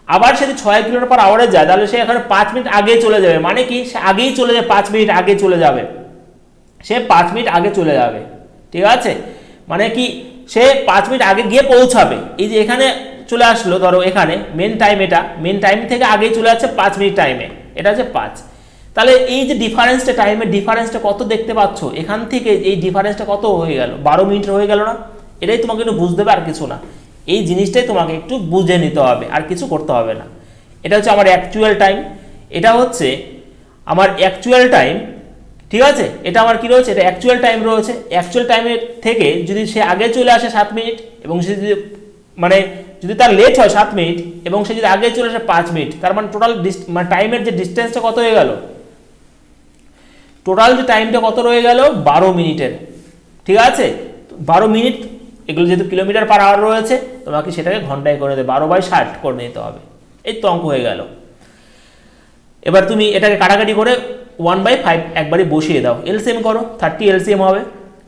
আবার সে যদি 6 কিলোমিটার পার আওয়ারে যায়, তাহলে সে এখানে 5 মিনিট আগে চলে যাবে, মানে কি সে আগেই চলে যাবে, 5 মিনিট আগে চলে যাবে, সে 5 মিনিট আগে চলে যাবে। ঠিক আছে, মানে কি সে 5 মিনিট আগে গিয়ে পৌঁছাবে। এই যে এখানে চলে আসলো, ধরো এখানে মেন টাইম, এটা মেন টাইম থেকে আগেই চলে যাচ্ছে 5 মিনিট টাইমে, এটা হচ্ছে 5। তাহলে এই যে ডিফারেন্সটা, টাইমের ডিফারেন্সটা কত দেখতে পাচ্ছ, এখান থেকে এই ডিফারেন্সটা কত হয়ে গেল? 12 মিনিট হয়ে গেল না? এটাই তোমাকে একটু বুঝতে হবে, আর কিছু না। এই জিনিসটাই তোমাকে একটু বুঝে নিতে হবে, আর কিছু করতে হবে না। এটা হচ্ছে আমার অ্যাকচুয়াল টাইম, এটা হচ্ছে আমার অ্যাকচুয়াল টাইম। ঠিক আছে, এটা আমার কি রয়েছে? এটা অ্যাকচুয়াল টাইম রয়েছে। অ্যাকচুয়াল টাইমের থেকে যদি সে আগে চলে আসে 7 মিনিট, এবং সে যদি মানে যদি তার লেট হয় 7 মিনিট, এবং সে যদি আগে চলে আসে 5 মিনিট, তার মানে টোটাল মানে টাইমের যে ডিস্টেন্সটা কত হয়ে গেল? টোটাল যে টাইমটা কত রয়ে গেল? 12 মিনিটের। ঠিক আছে, 12 মিনিট, এগুলো যেহেতু কিলোমিটার পার আওয়ার রয়েছে, তোমাকে সেটাকে ঘন্টায় করে দেবে, 12/60 করে নিতে হবে। এই তো অঙ্ক হয়ে গেল। এবার তুমি এটাকে কাটাকাটি করে 1/5 একবারই বসিয়ে দাও, এলসিএম করো, 30 এলসিএম হবে।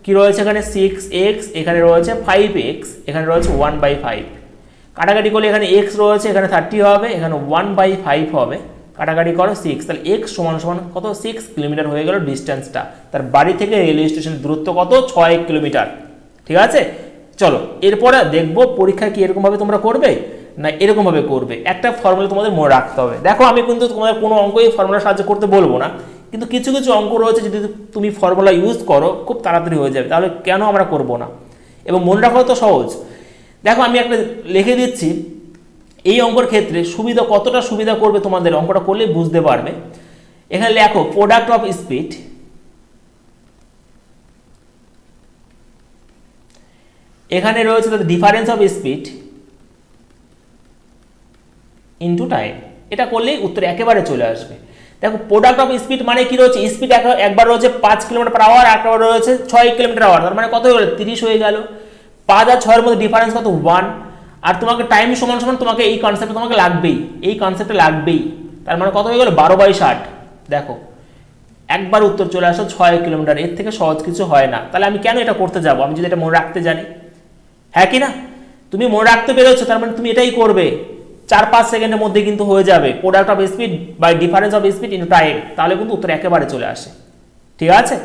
কি রয়েছে এখানে? 6x, এখানে রয়েছে 5x, এখানে রয়েছে 1/5। কাটাকাটি করলে এখানে x রয়েছে, এখানে 30 হবে, এখানে 1/5 হবে। কাটাকাটি করো 6, তাহলে x সমান সমান কত? 6 কিলোমিটার হয়ে গেল ডিস্টেন্সটা। তার বাড়ি থেকে রেলওয়ে স্টেশনের দূরত্ব কত? 6 কিলোমিটার। ঠিক আছে, চলো এরপরে দেখবো পরীক্ষা কি এরকমভাবে তোমরা করবে না এরকমভাবে করবে। একটা ফর্মুলা তোমাদের মনে রাখতে হবে। দেখো আমি কিন্তু তোমাদের কোনো অঙ্কই ফর্মুলা সাহায্য করতে বলবো না, কিন্তু কিছু কিছু অঙ্ক রয়েছে যদি তুমি ফর্মুলা ইউজ করো খুব তাড়াতাড়ি হয়ে যাবে, তাহলে কেন আমরা করব না? এবং মনে রাখা তো সহজ। দেখো আমি একটা লিখে দিচ্ছি, এই অঙ্কর ক্ষেত্রে সুবিধা কতটা সুবিধা করবে তোমাদের, অঙ্কটা করলেই বুঝতে পারবে। এখানে লেখো প্রোডাক্ট অফ স্পিড, এখানে রয়েছে difference of speed into time. এটা করলেই উত্তর একেবারে চলে আসবে। দেখো প্রোডাক্ট অফ স্পিড মানে কি রয়েছে, স্পিড একবার রয়েছে 5 কিলোমিটার/আওয়ার, একবার রয়েছে 6 কিলোমিটার/আওয়ার, তার মানে কত হয়ে গেল 30 হয়ে গেল। 5 আর 6 এর মধ্যে ডিফারেন্স কত 1, আর তোমাকে টাইম সমান সমান তোমাকে এই কনসেপ্টে তোমাকে লাগবেই, এই কনসেপ্টে লাগবেই, তার মানে কত হয়ে গেল 12/60। দেখো একবার উত্তর চলে আসো 6 কিলোমিটার, এর থেকে সহজ কিছু হয় না। তাহলে আমি কেন এটা করতে যাব, আমি যদি এটা মনে রাখতে জানি, হ্যাঁ কি না? তুমি মনে রাখতে পেরেছো, তার মানে তুমি এটাই করবে, 4-5 সেকেন্ডের মধ্যে কিন্তু হয়ে যাবে product of speed by difference of speed into time, তাহলে কিন্তু উত্তর একেবারে চলে আসে। ঠিক আছে,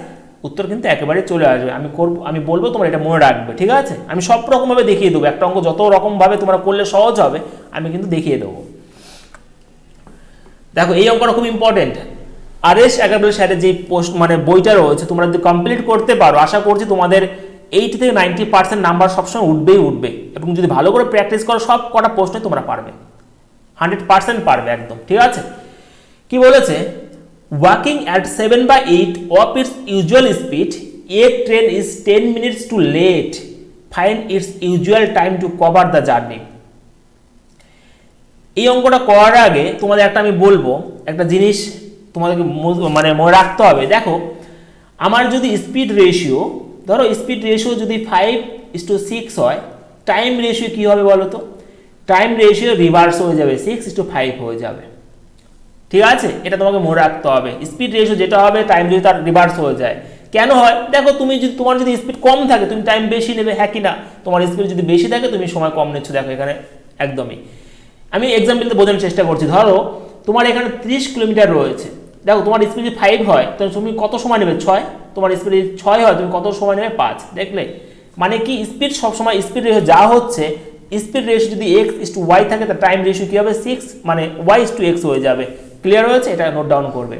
উত্তর কিন্তু একেবারে চলে আসবে। আমি বলবো তোমরা এটা মনে রাখবে, ঠিক আছে? আমি সব রকমভাবে দেখিয়ে দেবো, একটা অঙ্ক যত রকমভাবে তোমরা করলে সহজ হবে আমি কিন্তু দেখিয়ে দেবো। দেখো এই অঙ্কটা খুব ইম্পর্টেন্ট। RS এগারবেল স্যারের যে পোস্ট মানে বইটা রয়েছে, তোমরা যদি কমপ্লিট করতে পারো, আশা করছি তোমাদের 80 থেকে 90% নাম্বার সবসময় উঠবেই উঠবে, এবং যদি ভালো করে প্র্যাকটিস করো সব কটা প্রশ্নই তোমরা পারবে, 100% পারবে একদম। ঠিক আছে, কি বলেছে, walking at 7/8 of its usual speed, a train is 10 minutes too late, find its usual time to cover the journey. এই অঙ্কটা করার আগে তোমাদের একটা আমি বলবো, একটা জিনিস তোমাদেরকে মানে মনে রাখতে হবে। দেখো আমার যদি স্পিড রেশিও, ধরো স্পিড রেশিও যদি 5:6 হয়, টাইম রেশিও কি হবে বলো তো? টাইম রেশিও রিভার্স হয়ে যাবে, 6:5 হয়ে যাবে। ঠিক আছে, এটা তোমাকে মনে রাখতে হবে। স্পিড রেশিও যেটা হবে টাইম যদি তার রিভার্স হয়ে যায়, কেন হয়? দেখো তোমার যদি স্পিড কম থাকে তুমি টাইম বেশি নেবে, হ্যাঁ কি না? তোমার স্পিড যদি বেশি থাকে তুমি সময় কম নিচ্ছ। দেখো এখানে একদমই আমি এক্সাম্পলতে বোঝানোর চেষ্টা করছি। ধরো তোমার এখানে 30 কিলোমিটার রয়েছে, দেখো তোমার স্পিড যদি 5 হয় তাহলে তুমি কত সময় নেবে 6, তোমার স্পিড যদি 6 হয় তুমি কত সময় নেবে 5। দেখলে মানে কি, স্পিড সবসময় স্পিড রেশিও যা হচ্ছে, স্পিড রেশিও যদি x:y থাকে তার টাইম রেশিও কি হবে 6, মানে y:x হয়ে যাবে। ক্লিয়ার হয়েছে? এটা নোট ডাউন করবে,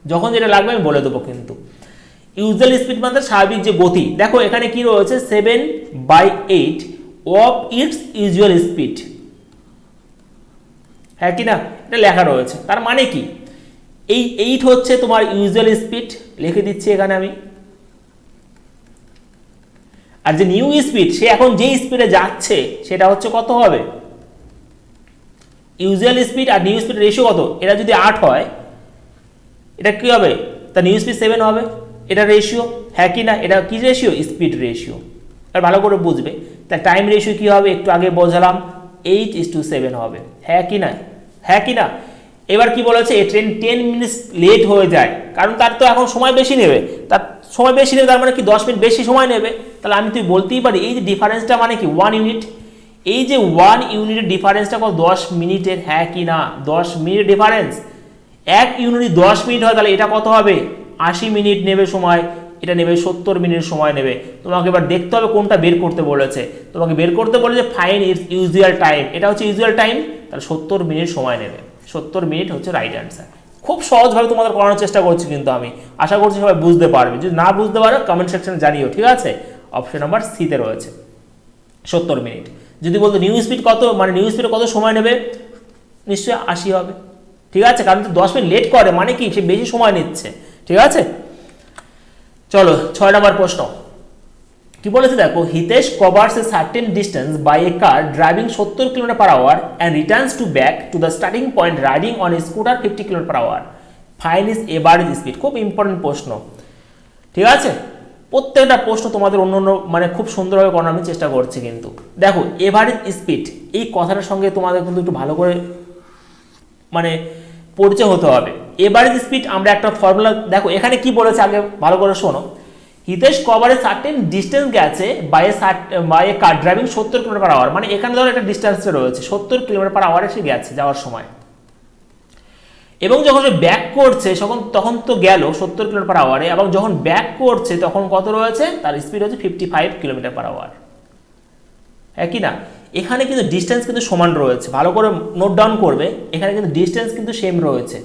যখন যেটা লাগবে আমি বলে দেবো। কিন্তু ইউজুয়াল স্পিড মানে স্বাভাবিক যে গতি, দেখো এখানে কি রয়েছে 7/8 অফ ইটস ইউজুয়াল স্পিড, হ্যাঁ কি না? এটা লেখা রয়েছে, তার মানে কি এই 8 হচ্ছে তোমার ইউজুয়াল স্পিড, লিখে দিচ্ছি এখানে আমি। আর যে নিউ স্পিড, সে এখন যে স্পিডে যাচ্ছে সেটা হচ্ছে কত হবে, ইউজুয়াল স্পিড আর নিউ স্পিড রেশিও কত? এটা যদি 8 হয় এটা কি হবে, তা নিউ স্পিড 7 হবে, এটা রেশিও, হ্যাঁ কি না? এটা কি রেশিও? Speed ratio. আর ভালো করে বুঝবে, তা টাইম রেশিও কি হবে একটু আগে বোঝালাম, 8:7 হবে, হ্যাঁ কি না? হ্যাঁ কি না? এবার কি বলেছে, এই ট্রেন 10 মিনিটস লেট হয়ে যায়, কারণ তার তো এখন সময় বেশি নেবে, তার সময় বেশি নেবে, তার মানে কি 10 মিনিট বেশি সময় নেবে। তাহলে আমি তুই বলতেই পারি এই যে ডিফারেন্সটা মানে কি 1 ইউনিট, এই যে 1 ইউনিটের ডিফারেন্সটা কত 10 মিনিটের, হ্যাঁ কি না? 10 মিনিট ডিফারেন্স, 1 ইউনিট 10 মিনিট হয়, তাহলে এটা কত হবে 80 মিনিট নেবে সময়, এটা নেবে 70 মিনিট সময় নেবে। তোমাকে এবার দেখতে হবে কোনটা বের করতে বলেছে, তোমাকে বের করতে বলেছে ফাইন্ড ইটস ইউজুয়াল টাইম, এটা হচ্ছে ইউজুয়াল টাইম, তাহলে 70 মিনিট সময় নেবে, 70 মিনিট হচ্ছে রাইট অ্যান্সার। খুব সহজভাবে তোমাদের করানোর চেষ্টা করছি, কিন্তু আমি আশা করছি সবাই বুঝতে পারবে। যদি না বুঝতে পারো কমেন্ট সেকশনে জানিও, ঠিক আছে? অপশন নাম্বার সিতে রয়েছে 70 মিনিট। যদি বলতো নিউ স্পিড কত, মানে নিউ স্পিডে কত সময় নেবে, নিশ্চয়ই 80 হবে। ঠিক আছে, কারণ 10 মিনিট লেট করে মানে কি সে বেশি সময় নিচ্ছে। ঠিক আছে, চলো 6 নম্বর প্রশ্ন কি বলেছে দেখো, Hitesh covers a certain distance by a car driving 70 kilometre per hour and returns to back to the starting point riding on a scooter 50 kilometre per hour, find is average speed. খুব ইম্পর্টেন্ট প্রশ্ন, ঠিক আছে? প্রত্যেকটা প্রশ্ন তোমাদের অন্য অন্য মানে খুব সুন্দরভাবে করানোর আমি চেষ্টা করছি। কিন্তু দেখো এভারেজ স্পিড এই কথাটার সঙ্গে তোমাদের কিন্তু একটু ভালো করে মানে পরিচয় হতে হবে। এভারেজ স্পিড আমরা একটা ফর্মুলা, দেখো এখানে কি বলেছে আগে ভালো করে শোনো, হিতেশ কভারে সার্টেন ডিস্টেন্স গেছে বাই এ কার ড্রাইভিং 70 কিলোমিটার/আওয়ার, মানে এখানে ধরো একটা ডিস্টেন্সে রয়েছে 70 কিলোমিটার/আওয়ার সে গেছে যাওয়ার সময়, এবং যখন সে ব্যাক করছে তখন তো গেল 70 কিলোমিটার/আওয়ারে, এবং যখন ব্যাক করছে তখন কত রয়েছে, তার স্পিড হচ্ছে 55 কিলোমিটার/আওয়ার, হ্যাঁ কি না? এখানে কিন্তু ডিস্টেন্স কিন্তু সমান রয়েছে, ভালো করে নোট ডাউন করবে, এখানে কিন্তু ডিস্টেন্স কিন্তু সেম রয়েছে।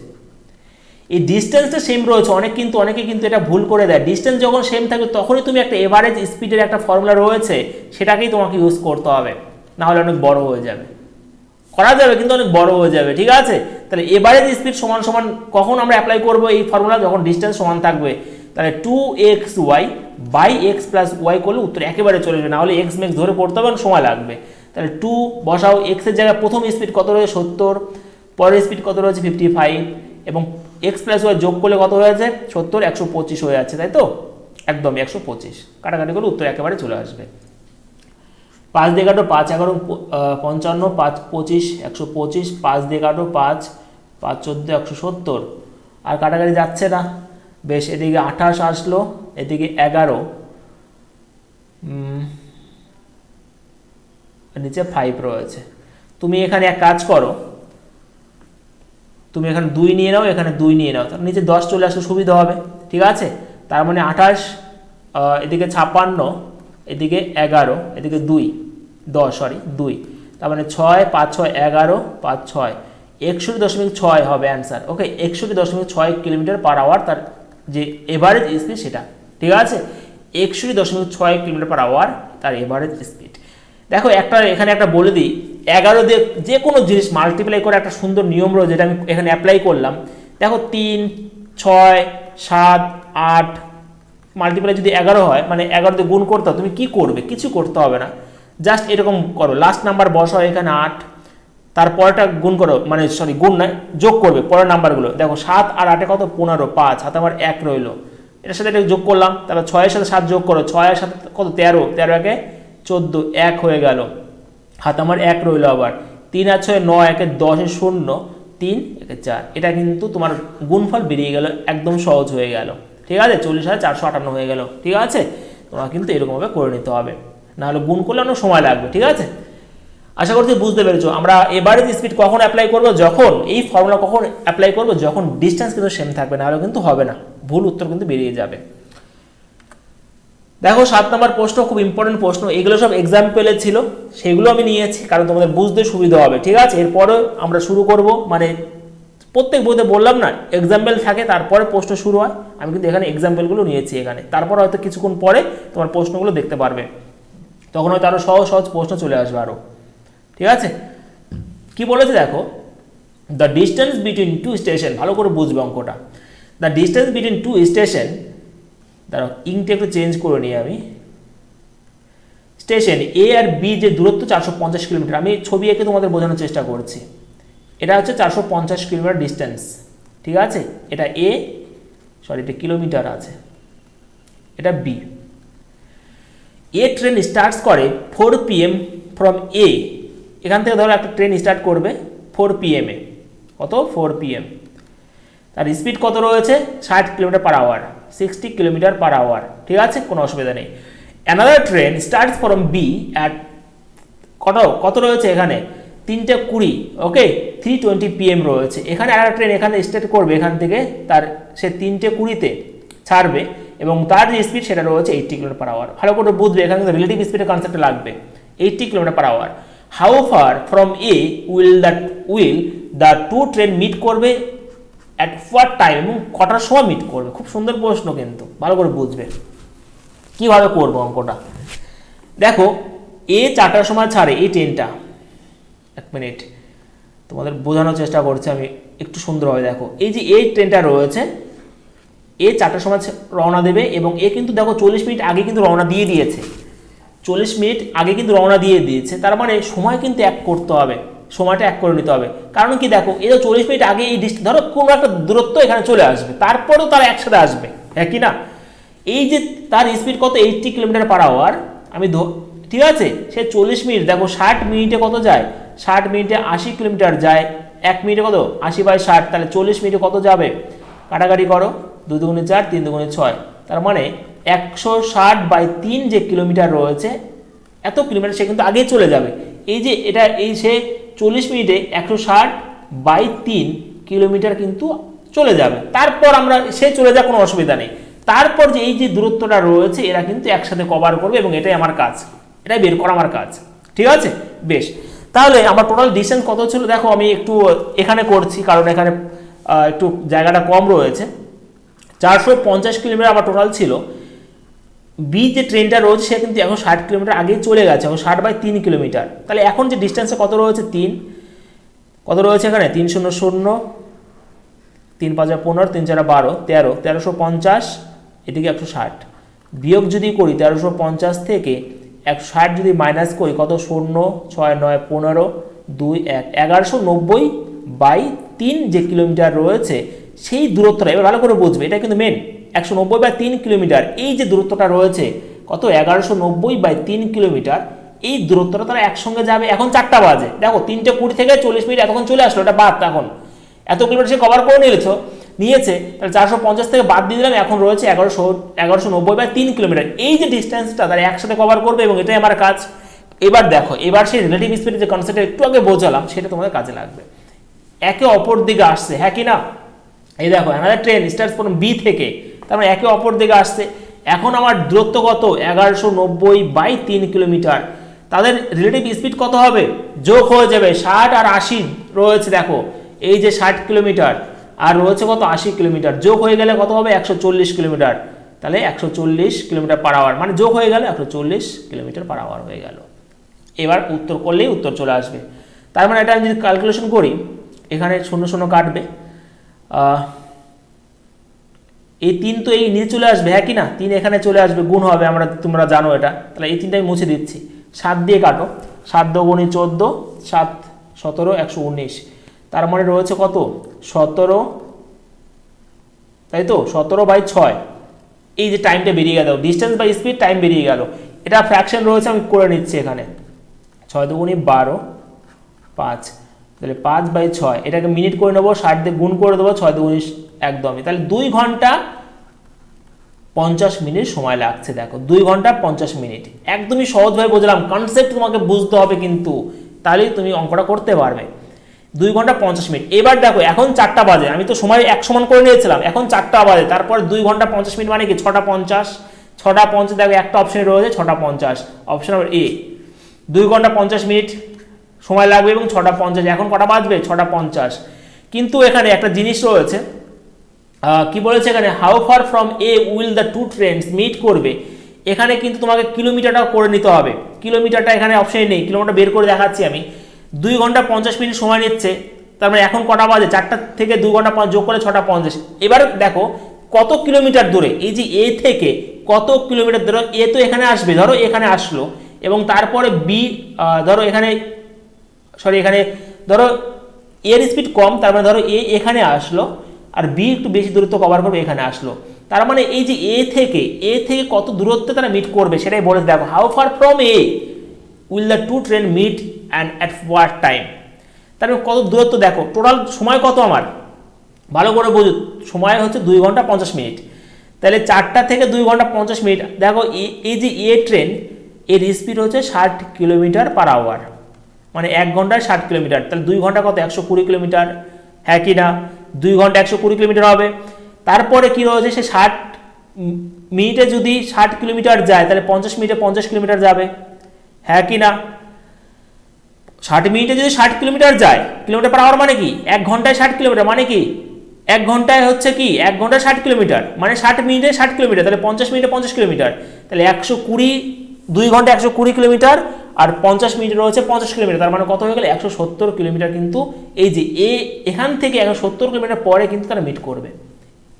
এই ডিস্টেন্সটা সেম রয়েছে, অনেকে কিন্তু এটা ভুল করে দেয়। ডিস্টেন্স যখন সেম থাকবে তখনই তুমি একটা এভারেজ স্পিডের একটা ফর্মুলা রয়েছে সেটাকেই তোমাকে ইউজ করতে হবে, না হলে অনেক বড় হয়ে যাবে। করা যাবে কিন্তু অনেক বড় হয়ে যাবে, ঠিক আছে? তাহলে এভারেজ স্পিড সমান সমান কখন আমরা অ্যাপ্লাই করব এই ফর্মুলা, যখন ডিস্টেন্স সমান থাকবে। তাহলে 2xy by x plus Y করলে উত্তর একেবারে চলে যাবে, না হলে এক্স মেক্স ধরে পড়তে হবে, সময় লাগবে। তাহলে 2 বসাও, এক্সের জায়গায় প্রথম স্পিড কত রয়েছে 70, পরের স্পিড কত রয়েছে 55, এবং এক্স প্লাস ওয়াই যোগ করলে কত হয়ে যাচ্ছে 70, 125 হয়ে যাচ্ছে, তাই তো? একদম 125, কাটাকাটি করে উত্তর একেবারে চলে আসবে। 5 দিয়ে কাটো 5 11 55, 5 25 125, 5 দিয়ে কাটো 5 5 14 170, আর কাটাকাটি যাচ্ছে না। বেশ, এদিকে 28 আসলো, এদিকে 11, নিচে 5 রয়েছে। তুমি এখানে এক কাজ করো, তুমি এখানে 2 নিয়ে নাও, এখানে 2 নিয়ে নাও, তার নিচে 10 চলে আসলে সুবিধা হবে, ঠিক আছে? তার মানে 28, এদিকে 56, এদিকে 11, এদিকে 2 10 সরি 2, তার মানে 6 5 6 11 5 6 61.6 হবে অ্যান্সার। ওকে, 61.6 কিলোমিটার পার আওয়ার তার যে এভারেজ স্পিড সেটা, ঠিক আছে? 61.6 কিলোমিটার পার আওয়ার তার এভারেজ স্পিড। দেখো একটা এখানে একটা বলে দিই, 11 দিয়ে যে কোনো জিনিস মাল্টিপ্লাই করে একটা সুন্দর নিয়ম রয়েছে, যেটা আমি এখানে অ্যাপ্লাই করলাম। দেখো 3 6 7 8 মাল্টিপ্লাই যদি 11 হয়, মানে 11 দিয়ে গুণ করতে হবে, তুমি কি করবে? কিছু করতে হবে না, জাস্ট এরকম করো, লাস্ট নাম্বার বসাও এখানে 8, তারপরটা গুণ করো, মানে সরি গুণ নয়, যোগ করবে পরের নাম্বারগুলো। দেখো 7 আর 8 কত 15, 5 হাতে আমার 1 রইলো, এটার সাথে এটা যোগ করলাম, তারপর 6 এর সাথে 7 যোগ করো, 6 এর সাথে কত 13, 13 একে 14, 1 হয়ে গেল, হাতে আমার 1 রইলো। আবার 3 আর 6 9, একে 10 এ 0, 3 একে 4, এটা কিন্তু তোমার গুণফল বেরিয়ে গেল, একদম সহজ হয়ে গেল, ঠিক আছে? 40,458 হয়ে গেল, ঠিক আছে? তোমরা কিন্তু এরকমভাবে করে নিতে হবে, নাহলে গুণ করলে অনেক সময় লাগবে, ঠিক আছে? আশা করছি বুঝতে পেরেছো। আমরা এভারেজ স্পিড কখন অ্যাপ্লাই করব? যখন এই ফর্মুলা কখন অ্যাপ্লাই করব? যখন ডিস্টেন্স কিন্তু সেম থাকবে, নাহলে কিন্তু হবে না, ভুল উত্তর কিন্তু বেরিয়ে যাবে। দেখো 7 নম্বর প্রশ্ন খুব ইম্পর্টেন্ট প্রশ্ন, এগুলো সব এক্সাম্পলে ছিল, সেগুলো আমি নিয়েছি কারণ তোমাদের বুঝতে সুবিধা হবে, ঠিক আছে? এরপরে আমরা শুরু করব, মানে প্রত্যেক বইতে বললাম না এক্সাম্পল থাকে, তারপরে প্রশ্ন শুরু হয়, আমি কিন্তু এখানে এক্সাম্পলগুলো নিয়েছি এখানে, তারপর হয়তো কিছুক্ষণ পরে তোমার প্রশ্নগুলো দেখতে পারবে, তখন হয়তো আরও সহজ সহজ প্রশ্ন চলে আসবে আরও, ঠিক আছে? কি বলেছে দেখো, the distance between two station, ভালো করে বুঝবে অঙ্কটা। The distance between two station, দাঁড়াও ইংটা একটু চেঞ্জ করে নিই আমি, স্টেশন এ আর বি যে দূরত্ব 450 কিলোমিটার, আমি ছবি এঁকে তোমাদের বোঝানোর চেষ্টা করছি। এটা হচ্ছে 450 কিলোমিটার ডিস্টেন্স, ঠিক আছে? এটা এ, সরি এটা কিলোমিটার আছে, এটা বি। এ ট্রেন স্টার্টস করে 4 PM ফ্রম এ, এখান থেকে ধরো একটা ট্রেন স্টার্ট করবে 4 PM এ, কত 4 PM, তার স্পিড কত রয়েছে 60 kilometre per hour, 60 kilometre per hour, ঠিক আছে? কোনো অসুবিধা নেই। Another train starts from B at কত রয়েছে এখানে 3:20, ওকে 3:20 PM রয়েছে। এখানে আরেকটা ট্রেন এখানে স্টার্ট করবে, এখান থেকে তার সে 3:20 ছাড়বে এবং তার যে স্পিড সেটা রয়েছে 80 কিলোমিটার পার আওয়ার। ভালো করে বুঝবে, এখানে কিন্তু রিলেটিভ স্পিডের কনসেপ্টটা লাগবে, 80 kilometre per hour. How far from A will the two train meet করবে অ্যাট হোয়াট টাইম, এবং কটার সময় মিট করবে? খুব সুন্দর প্রশ্ন, কিন্তু ভালো করে বুঝবে কিভাবে করবো অঙ্কটা। দেখো এ 4টার সময় ছাড়ে এই ট্রেনটা, এক মিনিট তোমাদের বোঝানোর চেষ্টা করছি আমি একটু সুন্দরভাবে। দেখো এই যে এই ট্রেনটা রয়েছে, এ 4টার সময় রওনা দেবে এবং এ কিন্তু দেখো 40 মিনিট আগে কিন্তু রওনা দিয়ে দিয়েছে, 40 মিনিট আগে কিন্তু রওনা দিয়ে দিয়েছে, তার মানে সময় কিন্তু এক করতে হবে, সময়টা এক করে নিতে হবে। কারণ কি দেখো এই যে 40 মিনিট আগে এই ধরো কোনো একটা দূরত্ব এখানে চলে আসবে, তারপরেও তারা একসাথে আসবে, হ্যাঁ কি না? এই যে তার স্পিড কত 80 কিলোমিটার পার আওয়ার, আমি ঠিক আছে, সে 40 মিনিট দেখো 60 মিনিটে কত যায়, 60 মিনিটে 80 কিলোমিটার যায়, 1 মিনিটে কত 80/60, তাহলে 40 মিনিটে কত যাবে? কাটাকাটি করো, 2 দুগুণে 4 3 দুগুণে 6, তার মানে 160/3 যে কিলোমিটার রয়েছে, এত কিলোমিটার সে কিন্তু আগেই চলে যাবে। এই যে এটা এই সে 40 মিনিটে 160/3 কিলোমিটার কিন্তু চলে যাবে, তারপর আমরা সে চলে যাক, কোনো অসুবিধা নেই। তারপর যে এই যে দূরত্বটা রয়েছে এরা কিন্তু একসাথে কভার করবে এবং এটাই আমার কাজ, এটাই বের করা আমার কাজ, ঠিক আছে? বেশ, তাহলে আমার টোটাল ডিস্টেন্স কত ছিল দেখো, আমি একটু এখানে করছি কারণ এখানে একটু জায়গাটা কম রয়েছে। 450 কিলোমিটার আমার টোটাল ছিল। বি যে ট্রেনটা রয়েছে সে কিন্তু এখন 60 কিলোমিটার আগেই চলে গেছে, এখন 60/3 কিলোমিটার, তাহলে এখন যে ডিস্টেন্সে কত রয়েছে 3, কত রয়েছে এখানে 3 0 0, 3 5 15, 3 4 12, 13, 1350, এদিকে 160, বিয়োগ যদি করি 1350 থেকে 160 যদি মাইনাস করি কত 0 6 9 15 2 1, 1190/3 3 যে কিলোমিটার রয়েছে সেই দূরত্বটা এবার ভালো করে বুঝবে, এটা কিন্তু মেন 190/3 কিলোমিটার। এই যে দূরত্বটা রয়েছে কত 1190/3 কিলোমিটার, এই দূরত্বটা তারা একসঙ্গে যাবে। এখন 4টা বাজে, দেখো 3:20 থেকে 40 মিনিট এতক্ষণ চলে আসলো, এটা বাদ। এখন এত কিলোমিটার সে কভার করে নিয়েছে, তাহলে 450 থেকে বাদ দিয়ে দিলাম, এখন রয়েছে 1190/3 কিলোমিটার। এই যে ডিস্টেন্সটা তারা একসাথে কভার করবে এবং এটাই আমার কাজ। এবার দেখো, এবার সেই রিলেটিভ স্পিডের যে কনসেপ্টটা একটু আগে বোঝালাম সেটা তোমাদের কাজে লাগবে। একে অপর দিকে আসছে, হ্যাঁ কি না? এই দেখো another train starts from B থেকে, তার মানে একে অপর দিকে আসছে। এখন আমার দূরত্ব কত 1190/3 কিলোমিটার। তাদের রিলেটিভ স্পিড কত হবে? যোগ হয়ে যাবে, 60 আর 80 রয়েছে, দেখো এই যে 60 কিলোমিটার আর রয়েছে কত 80 কিলোমিটার, যোগ হয়ে গেলে কত হবে 140 কিলোমিটার। তাহলে 140 কিলোমিটার পার আওয়ার, মানে যোগ হয়ে গেল 140 কিলোমিটার পার আওয়ার হয়ে গেল। এবার উত্তর করলেই উত্তর চলে আসবে। তার মানে এটা আমি যদি ক্যালকুলেশন করি, এখানে 0 0 কাটবে, এই 3 তো এই নিচে চলে আসবে, হ্যাঁ কি না? 3 এখানে চলে আসবে, গুণ হবে, তোমরা জানো এটা। তাহলে এই 3টা আমি মুছে দিচ্ছি, 7 দিয়ে কাটো, 7 × 2 = 14, 7 17 119, তার মানে রয়েছে কত 17, তাই তো 17/6। এই যে টাইমটা বেরিয়ে গেল, ডিস্টেন্স বাই স্পিড টাইম বেরিয়ে গেল। এটা ফ্র্যাকশন রয়েছে, আমি করে নিচ্ছি এখানে, 6 × 2 = 12, 5, তাহলে 5/6, এটাকে মিনিট করে নেবো, 60 দিয়ে গুণ করে দেবো, 6 × 2 = 19, একদমই। তাহলে 2 ঘন্টা 50 মিনিট সময় লাগছে। দেখো 2 ঘন্টা 50 মিনিট, একদমই সহজভাবে বুঝলাম। কনসেপ্ট তোমাকে বুঝতে হবে কিন্তু, তাহলেই তুমি অঙ্কটা করতে পারবে। 2 ঘন্টা 50 মিনিট। এবার দেখো এখন 4টা বাজে, আমি তো সময় এক সমান করে নিয়েছিলাম, এখন 4টা বাজে, তারপর 2 ঘন্টা 50 মিনিট মানে কি 6টা 50, 6টা 50, দেখো একটা অপশনে রয়েছে 6টা 50, অপশন নম্বর এ। 2 ঘন্টা 50 মিনিট সময় লাগবে এবং 6টা 50, এখন কটা বাজবে 6টা 50। কিন্তু এখানে একটা জিনিস রয়েছে, কি বলেছে এখানে, how far from A will the two trains meet করবে। এখানে কিন্তু তোমাকে কিলোমিটারটা করে নিতে হবে, কিলোমিটারটা এখানে অপশনে নেই, কিলোমিটার বের করে দেখাচ্ছি আমি। 2 ঘন্টা 50 মিনিট সময় নিচ্ছে, তার মানে এখন কটা বাজে 4টা থেকে 2 ঘন্টা যোগ করে 6টা 50। এবার দেখো কত কিলোমিটার দূরে, এই যে এ থেকে কত কিলোমিটার দূরে, এ তো এখানে আসবে, ধরো এখানে আসলো, এবং তারপরে বি, ধরো এখানে ধরো এর স্পিড কম, তার মানে ধরো এ এখানে আসলো, আর বি একটু বেশি দূরত্ব কভার করবে, এখানে আসলো। তার মানে এই যে এ থেকে কত দূরত্বে তারা মিট করবে সেটাই বলেছে। দেখো how far from A will the two train meet and at what time, তার মানে কত দূরত্ব। দেখো টোটাল সময় কত আমার, ভালো করে বুঝো, সময় হচ্ছে 2 ঘন্টা 50 মিনিট। তাহলে 4টা থেকে 2 ঘন্টা 50 মিনিট, দেখো এই যে এ ট্রেন, এর স্পিড হচ্ছে 60 কিলোমিটার পার আওয়ার, মানে 1 ঘন্টায় 60 কিলোমিটার। তাহলে 2 ঘন্টা কত 120 কিলোমিটার, হ্যাঁ কি না? 2 ঘন্টা 120 কিলোমিটার হবে। তারপরে কি রয়েছে, সে 60 মিনিটে যদি 60 কিলোমিটার যায়, তাহলে 50 মিনিটে 50 কিলোমিটার যাবে, হ্যাঁ কি না? 60 মিনিটে যদি 60 কিলোমিটার যায়, কিলোমিটার পার আওয়ার মানে কি 1 ঘন্টায় 60 কিলোমিটার, মানে কি 1 ঘন্টায় হচ্ছে কি 1 ঘন্টায় 60 কিলোমিটার, মানে 60 মিনিটে 60 কিলোমিটার, তাহলে 50 মিনিটে 50 কিলোমিটার, তাহলে 120, 2 ঘন্টা 120 কিলোমিটার, আর 50 মিনিট রয়েছে 50 কিলোমিটার, তার মানে কত হয়ে গেল 170 কিলোমিটার। কিন্তু এই যে এখান থেকে 170 কিলোমিটার পরে কিন্তু তারা মিট করবে।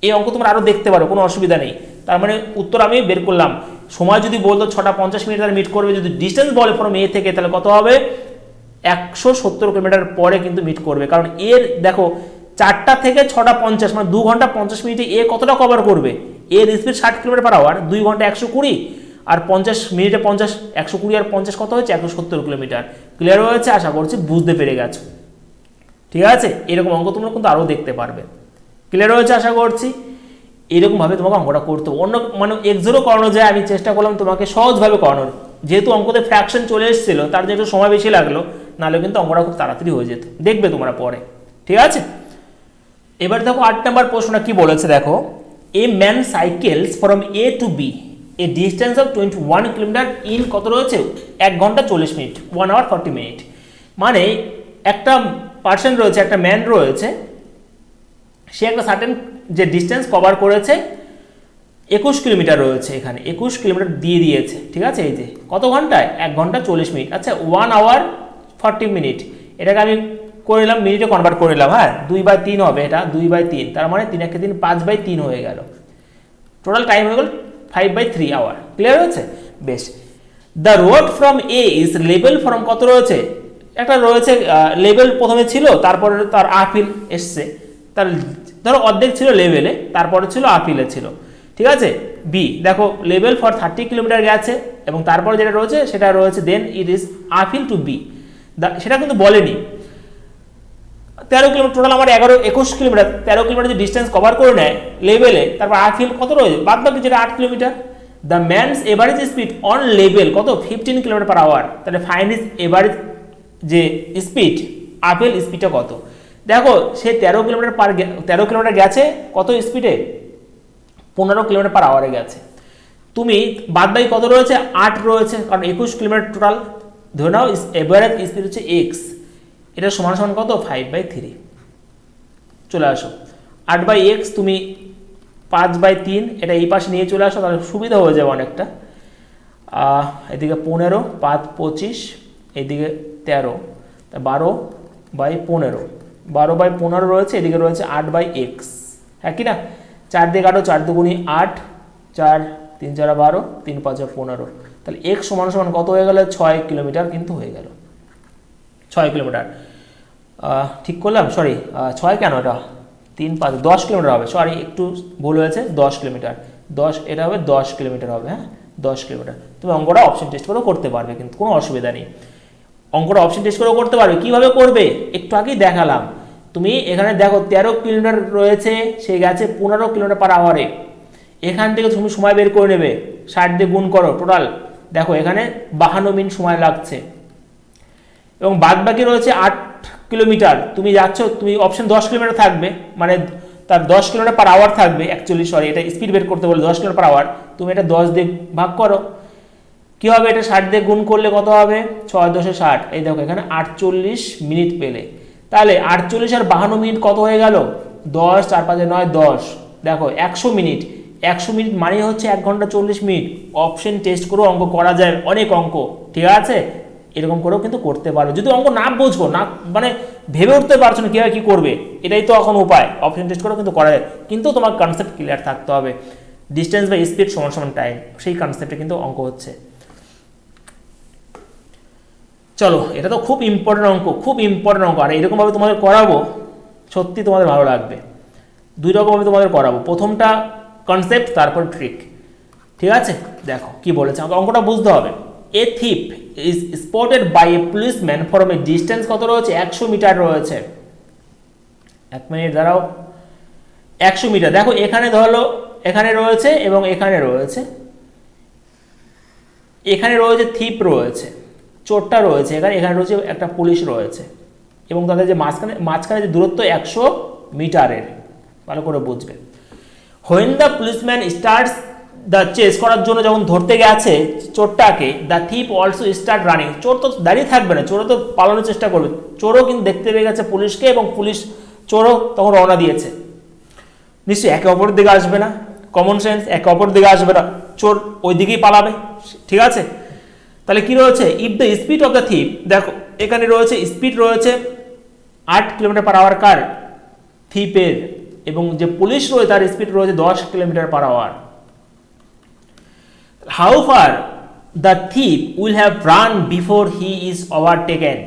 এই অঙ্ক তোমরা আরও দেখতে পারো, কোনো অসুবিধা নেই। তার মানে উত্তর আমি বের করলাম। সময় যদি বলতো 6টা 50 মিনিট তারা মিট করবে, যদি ডিস্টেন্স বলে ফ্রম এ থেকে, তাহলে কত হবে 170 কিলোমিটার পরে কিন্তু মিট করবে। কারণ এর দেখো 4টা থেকে 6টা 50, মানে 2 ঘন্টা 50 মিনিটে এ কতটা কভার করবে, এর স্পিড 60 কিলোমিটার পার আওয়ার, 2 ঘন্টা 120, আর 50 মিনিটে 50, 120 আর 50 কত হচ্ছে 170 কিলোমিটার। ক্লিয়ার হয়েছে? আশা করছি বুঝতে পেরে গেছো, ঠিক আছে? এরকম অঙ্ক তোমরা কিন্তু আরও দেখতে পারবে। ক্লিয়ার হয়েছে আশা করছি। এরকমভাবে তোমাকে অঙ্কটা করতে হবে, অন্য মানে এক্সেরও করানো যায়, আমি চেষ্টা করলাম তোমাকে সহজভাবে করানোর। যেহেতু অঙ্কতে ফ্র্যাকশন চলে এসেছিলো, তার জন্য একটু সময় বেশি লাগলো, নাহলে কিন্তু অঙ্কটা খুব তাড়াতাড়ি হয়ে যেত, দেখবে তোমরা পরে, ঠিক আছে? এবার দেখো 8 নম্বর প্রশ্নটা কি বলেছে, দেখো a man cycles from A to B a distance of 21 kilometre in কত রয়েছে 1 ঘন্টা 40 মিনিট, 1 আওয়ার 40 মিনিট। মানে একটা পার্সন রয়েছে, একটা ম্যান রয়েছে, সে একটা সার্টেন যে ডিস্টেন্স কভার করেছে 21 কিলোমিটার রয়েছে, এখানে 21 কিলোমিটার দিয়ে দিয়েছে, ঠিক আছে? এই যে কত ঘন্টায় 1 ঘন্টা 40 মিনিট, আচ্ছা 1 আওয়ার 40 মিনিট, এটাকে আমি করে নিলাম মিনিটে কনভার্ট করে নিলাম, হ্যাঁ 2/3 হবে, এটা 2/3, তার মানে 3 × 3 5/3 হয়ে গেল, টোটাল টাইম হয়ে গেল 5/3 আওয়ার। ক্লিয়ার হয়েছে? বেশ। The road from a is level from কত রয়েছে একটা রয়েছে লেভেল প্রথমে ছিল, তারপরে তার আপিল এসছে, তার ধরো অর্ধেক ছিল লেভেলে, তারপরে ছিল আপিলে ছিল, ঠিক আছে। বি দেখো লেভেল ফর 30 কিলোমিটার গেছে এবং তারপরে যেটা রয়েছে সেটা রয়েছে then it is appeal to be, সেটা কিন্তু বলেনি। 13 কিলোমিটার টোটাল আমার 21 কিলোমিটার, 13 কিলোমিটার যে ডিস্টেন্স কভার করে নেয় লেভেলে, তারপর আপিল কত রয়েছে বাদ বাকি যেটা 8 kilometre. The man's average speed on level কত 15 কিলোমিটার পার আওয়ার, তাহলে ফাইন্ড ইজ এভারেজ যে স্পিড, আপিল স্পিডটা কত। দেখো সে 13 কিলোমিটার গেছে কত স্পিডে, 15 কিলোমিটার পার আওয়ারে গেছে। তুমি বাদ বাকি কত রয়েছে, 8 রয়েছে, কারণ 21 কিলোমিটার টোটাল ধরে নাও এভারেজ স্পিড হচ্ছে এক্স, এটা সমান সমান কত 5/3। চলে আসো 8/x, তুমি 5/3 এটা এই পাশে নিয়ে চলে আসো, তাহলে সুবিধা হয়ে যাবে অনেকটা। এদিকে 15, 5 25, এইদিকে 13, 12/15, 12/15 রয়েছে, এদিকে রয়েছে 8/x, হ্যাঁ কি না। 4 দিয়ে কাটো, 4 দুগুণি 8, 4 3 4 12, 3 5 15, তাহলে x সমান সমান কত হয়ে গেল 6 কিলোমিটার কিন্তু হয়ে গেল, 6 কিলোমিটার। ঠিক করলাম, সরি 6 কেন, এটা 3 5 10 কিলোমিটার হবে, সরি একটু ভুল হয়েছে, 10 কিলোমিটার, 10 এটা হবে 10 কিলোমিটার হবে, হ্যাঁ 10 কিলোমিটার। তুমি অঙ্কটা অপশন টেস্ট করেও করতে পারবে, কিন্তু কোনো অসুবিধা নেই, অঙ্কটা অপশন টেস্ট করেও করতে পারবে। কিভাবে করবে একটু আগেই দেখালাম। তুমি এখানে দেখো 13 কিলোমিটার রয়েছে, সে গেছে 15 কিলোমিটার পার আওয়ারে, এখান থেকে তুমি সময় বের করে নেবে, 60 দিয়ে গুণ করো, টোটাল দেখো এখানে 52 মিনিট সময় লাগছে, এবং বাদ বাকি রয়েছে 8 কিলোমিটার। তুমি যাচ্ছ, তুমি অপশন 10 কিলোমিটার থাকবে, মানে তার 10 কিলোমিটার পার আওয়ার থাকবে, অ্যাকচুয়ালি সরি এটা স্পিড বের করতে বলে 10 কিলোমিটার পার আওয়ার, তুমি এটা 10 দিয়ে ভাগ করো, কি হবে, এটা 60 দিয়ে গুণ করলে কত হবে 6 10 60, এই দেখো এখানে 48 মিনিট পেলে, তাহলে 48 আর 52 মিনিট কত হয়ে গেল 10, 4 5 9 10, দেখো 100 মিনিট, 100 মিনিট মানে হচ্ছে 1 ঘন্টা 40 মিনিট। অপশন টেস্ট করেও অঙ্ক করা যায়, অনেক অঙ্ক, ঠিক আছে, এরকম করেও কিন্তু করতে পারবে। যদি অঙ্ক না বোঝো, না মানে ভেবে উঠতে পারছো না কীভাবে কী করবে, এটাই তো এখন উপায়, অপশন টেস্ট করেও কিন্তু করা যায়, কিন্তু তোমার কনসেপ্ট ক্লিয়ার থাকতে হবে, ডিস্টেন্স বাই স্পিড সমান সমান টাইম, সেই কনসেপ্টে কিন্তু অঙ্ক হচ্ছে। চলো, এটা তো খুব ইম্পর্টেন্ট অঙ্ক, খুব ইম্পর্টেন্ট অঙ্ক, আর এরকমভাবে তোমাদের করাবো সত্যি তোমাদের ভালো লাগবে। 2 রকমভাবে তোমাদের করাবো, প্রথমটা কনসেপ্ট, তারপর ট্রিক, ঠিক আছে। দেখো কি বলেছে, অঙ্কটা বুঝতে হবে। A thief is spotted by a policeman from a distance কত রয়েছে 100 মিটার রয়েছে, 1 মিনিট দাঁড়াও, 100 মিটার। দেখো এখানে ধরো এখানে রয়েছে এবং এখানে রয়েছে, এখানে রয়েছে থিপ রয়েছে, চোরটা রয়েছে এখানে, এখানে রয়েছে একটা পুলিশ রয়েছে, এবং তাদের যে মাঝখানে যে দূরত্ব 100 মিটারের, ভালো করে বুঝবে। When the policeman starts the chase করার জন্য যখন ধরতে গেছে চোরটাকে, the thief also start running, চোর তো দাঁড়িয়ে থাকবে না, চোরও তো পালানোর চেষ্টা করবে, চোরও কিন্তু দেখতে পেয়ে গেছে পুলিশকে, এবং চোরও তখন রওনা দিয়েছে, নিশ্চয়ই একে অপরের দিকে আসবে না, কমন সেন্স, একে অপরের দিকে আসবে না, চোর ওই দিকেই পালাবে, ঠিক আছে। তাহলে কি রয়েছে, if the speed of the thief, দেখো এখানে রয়েছে স্পিড রয়েছে 8 কিলোমিটার পার আওয়ার কার থিপের, এবং যে পুলিশ রয়েছে তার স্পিড রয়েছে 10 kilometre per hour. How far the thief will have run before he is overtaken,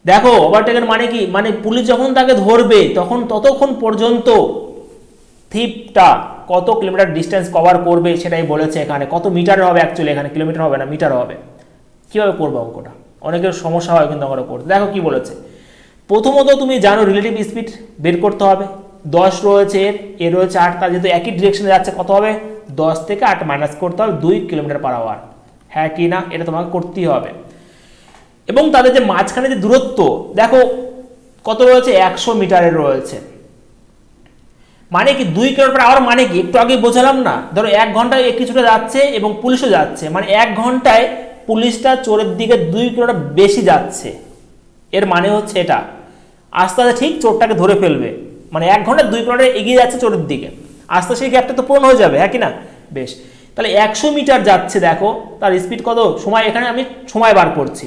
দেখো ওভারটেকেন মানে কি, মানে পুলিশ যখন তাকে ধরবে তখন ততক্ষণ পর্যন্ত থিপটা কত কিলোমিটার ডিস্টেন্স কভার করবে সেটাই বলেছে এখানে, কত মিটার হবে, অ্যাকচুয়ালি এখানে কিলোমিটার হবে না মিটার হবে। কীভাবে করবো অঙ্কটা, অনেকের সমস্যা হয় কিন্তু অঙ্কটা করতে। দেখো কি বলেছে, প্রথমত তুমি জানো রিলেটিভ স্পিড বের করতে হবে, 10 রয়েছে এর রয়েছে 8, তার যেহেতু একই ডিরেকশনে যাচ্ছে কত হবে 10 থেকে 8 মাইনাস করতে হবে 2 কিলোমিটার পার আওয়ার, হ্যাঁ কি না, এটা তোমাকে করতেই হবে। এবং তাদের যে মাঝখানে যে দূরত্ব দেখো কত রয়েছে 100 মিটারের রয়েছে, মানে কি 2 কিলোমিটার পার আওয়ার, মানে কি একটু আগে বোঝালাম না, ধরো 1 ঘন্টায় কিছুটা যাচ্ছে এবং পুলিশও যাচ্ছে, মানে 1 ঘন্টায় পুলিশটা চোরের দিকে 2 কিলোমিটার বেশি যাচ্ছে, এর মানে হচ্ছে এটা আস্তে আস্তে ঠিক চোরটাকে ধরে ফেলবে, মানে 1 ঘন্টায় 2 কিলোমিটার এগিয়ে যাচ্ছে চোরের দিকে, আস্তে সেই গ্যাপটা তো পূরণ হয়ে যাবে, হ্যাঁ কি না। বেশ, তাহলে 100 মিটার যাচ্ছে, দেখো তার স্পিড কত, সময় এখানে আমি সময় বার করছি,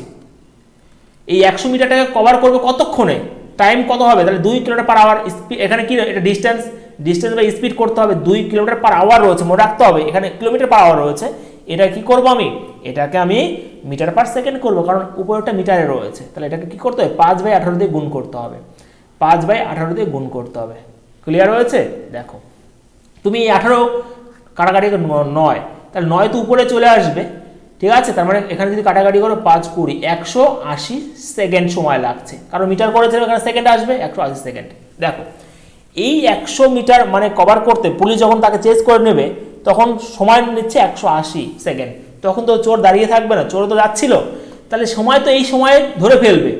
এই 100 মিটারটাকে কভার করবে কতক্ষণে, টাইম কত হবে, তাহলে 2 কিলোমিটার পার আওয়ার স্পিড, এখানে কি এটা ডিস্টেন্স বা স্পিড করতে হবে 2 কিলোমিটার পার আওয়ার রয়েছে, মনে রাখতে হবে এখানে কিলোমিটার পার আওয়ার রয়েছে, এটা কি করব আমি এটাকে আমি মিটার পার সেকেন্ড করবো, কারণ উপরেরটা মিটারে রয়েছে। তাহলে এটাকে কি করতে হবে, 5/18 দিয়ে গুণ করতে হবে, 5/18 দিয়ে গুণ করতে হবে। ক্লিয়ার হয়েছে? দেখো তুমি 18 কাটাকাটি 9, তাহলে 9 তো উপরে চলে আসবে, ঠিক আছে। তার মানে এখানে যদি কাটাকাটি করো 5 20 180 সেকেন্ড সময় লাগছে, কারণ মিটার করেছে এখানে সেকেন্ড আসবে 180 সেকেন্ড। দেখো এই 100 মিটার মানে কভার করতে পুলিশ যখন তাকে চেস করে নেবে তখন সময় নিচ্ছে 180 সেকেন্ড। তখন তো চোর দাঁড়িয়ে থাকবে না, চোর তো যাচ্ছিল, তাহলে সময় তো এই সময়ে ধরে ফেলবে,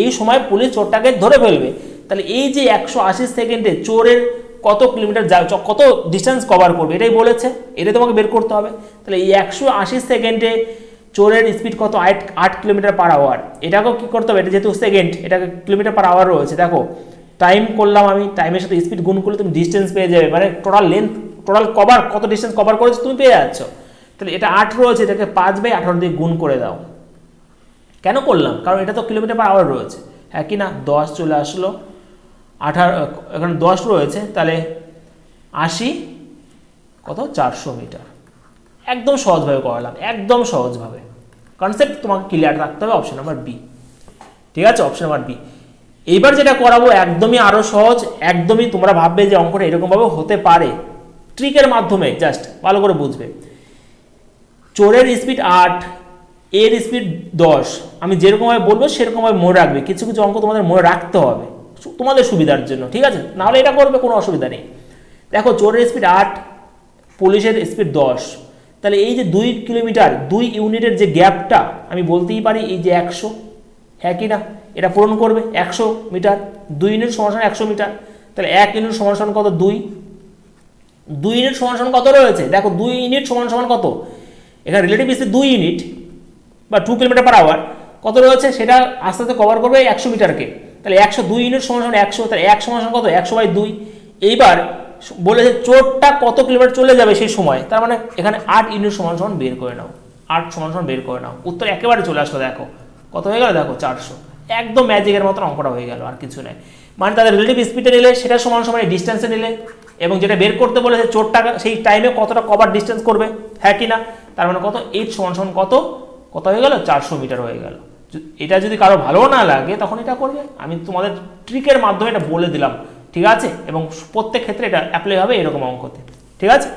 এই সময় পুলিশ চোরটাকে ধরে ফেলবে। তাহলে এই যে 180 সেকেন্ডে চোরের কত কিলোমিটার কত ডিস্টেন্স কভার করবে এটাই বলেছে, এটা তোমাকে বের করতে হবে। তাহলে এই 180 সেকেন্ডে চোরের স্পিড কত, 8 কিলোমিটার পার আওয়ার। এটাকেও কি করতে হবে, এটা যেহেতু সেকেন্ড, এটাকে কিলোমিটার পার আওয়ার রয়েছে। দেখো টাইম করলাম আমি, টাইমের সাথে স্পিড গুণ করলে তুমি ডিস্টেন্স পেয়ে যাবে, মানে টোটাল লেন্থ, টোটাল কভার কত ডিস্টেন্স কভার করেছে তুমি পেয়ে যাচ্ছ। তাহলে এটা 8 রয়েছে, এটাকে 5/18 দিয়ে গুণ করে দাও। কেন করলাম, কারণ এটা তো কিলোমিটার পার আওয়ার রয়েছে, হ্যাঁ কি না। 10 চলে আসলো, 18 এখানে 10 রয়েছে, তাহলে 80 কত 400 মিটার। একদম সহজভাবে করালাম, একদম সহজভাবে। কনসেপ্ট তোমাকে ক্লিয়ার রাখতে হবে, অপশন নাম্বার বি, ঠিক আছে, অপশন নাম্বার বি। এইবার যেটা করাবো একদমই আরো সহজ, একদমই তোমরা ভাববে যে অঙ্কটা এরকমভাবে হতে পারে, ট্রিকের মাধ্যমে জাস্ট ভালো করে বুঝবে। চোরের স্পিড 8, এর স্পিড 10, আমি যেরকমভাবে বলবো সেরকমভাবে মনে রাখবে। কিছু কিছু অঙ্ক তোমাদের মনে রাখতে হবে তোমাদের সুবিধার জন্য, ঠিক আছে, নাহলে এটা করবে কোনো অসুবিধা নেই। দেখো চোরের স্পিড 8, পুলিশের স্পিড 10, তাহলে এই যে 2 কিলোমিটার 2 ইউনিটের যে গ্যাপটা আমি বলতেই পারি এই যে 100, হ্যাঁ কি না। এটা পূরণ করবে 100 মিটার, 2 ইউনিট সমান 100 মিটার। তাহলে 1 ইউনিট সমান কত, 2 ইউনিট সমান কত রয়েছে, দেখো 2 ইউনিট সমান কত, এখানে রিলেটিভ স্পিড 2 ইউনিট বা 2 কিলোমিটার পার আওয়ার কত রয়েছে, সেটা আস্তে আস্তে কভার করবে 100 মিটারকে। তাহলে 102 ইউনিট সমান 100, তাহলে 1 সমান কত, 100/2। এইবার বলেছে চোরটা কত কিলোমিটার চলে যাবে সেই সময়, তার মানে এখানে 8 ইউনিট সমান বের করে নাও, 8 সমান বের করে নাও। উত্তর একেবারে চলে আসলো, দেখো কত হয়ে গেল, দেখো 400। একদম ম্যাজিকের মতন অঙ্কটা হয়ে গেল, আর কিছু নেই। মানে তাদের রিলেটিভ স্পিডে নিলে সেটা সমান ডিস্টেন্সে নিলে, এবং যেটা বের করতে বলেছে চোরটা সেই টাইমে কতটা কভার ডিস্টেন্স করবে, হ্যাঁ কি না। তার মানে কত, 8 সমান কত হয়ে গেল, 400 মিটার হয়ে গেল। এটা যদি কারো ভালো না লাগে তখন এটা করবে, আমি তোমাদের ট্রিকের মাধ্যমে এটা বলে দিলাম, ঠিক আছে। এবং প্রত্যেক ক্ষেত্রে এটা অ্যাপ্লাই হবে এরকম অঙ্কতে, ঠিক আছে।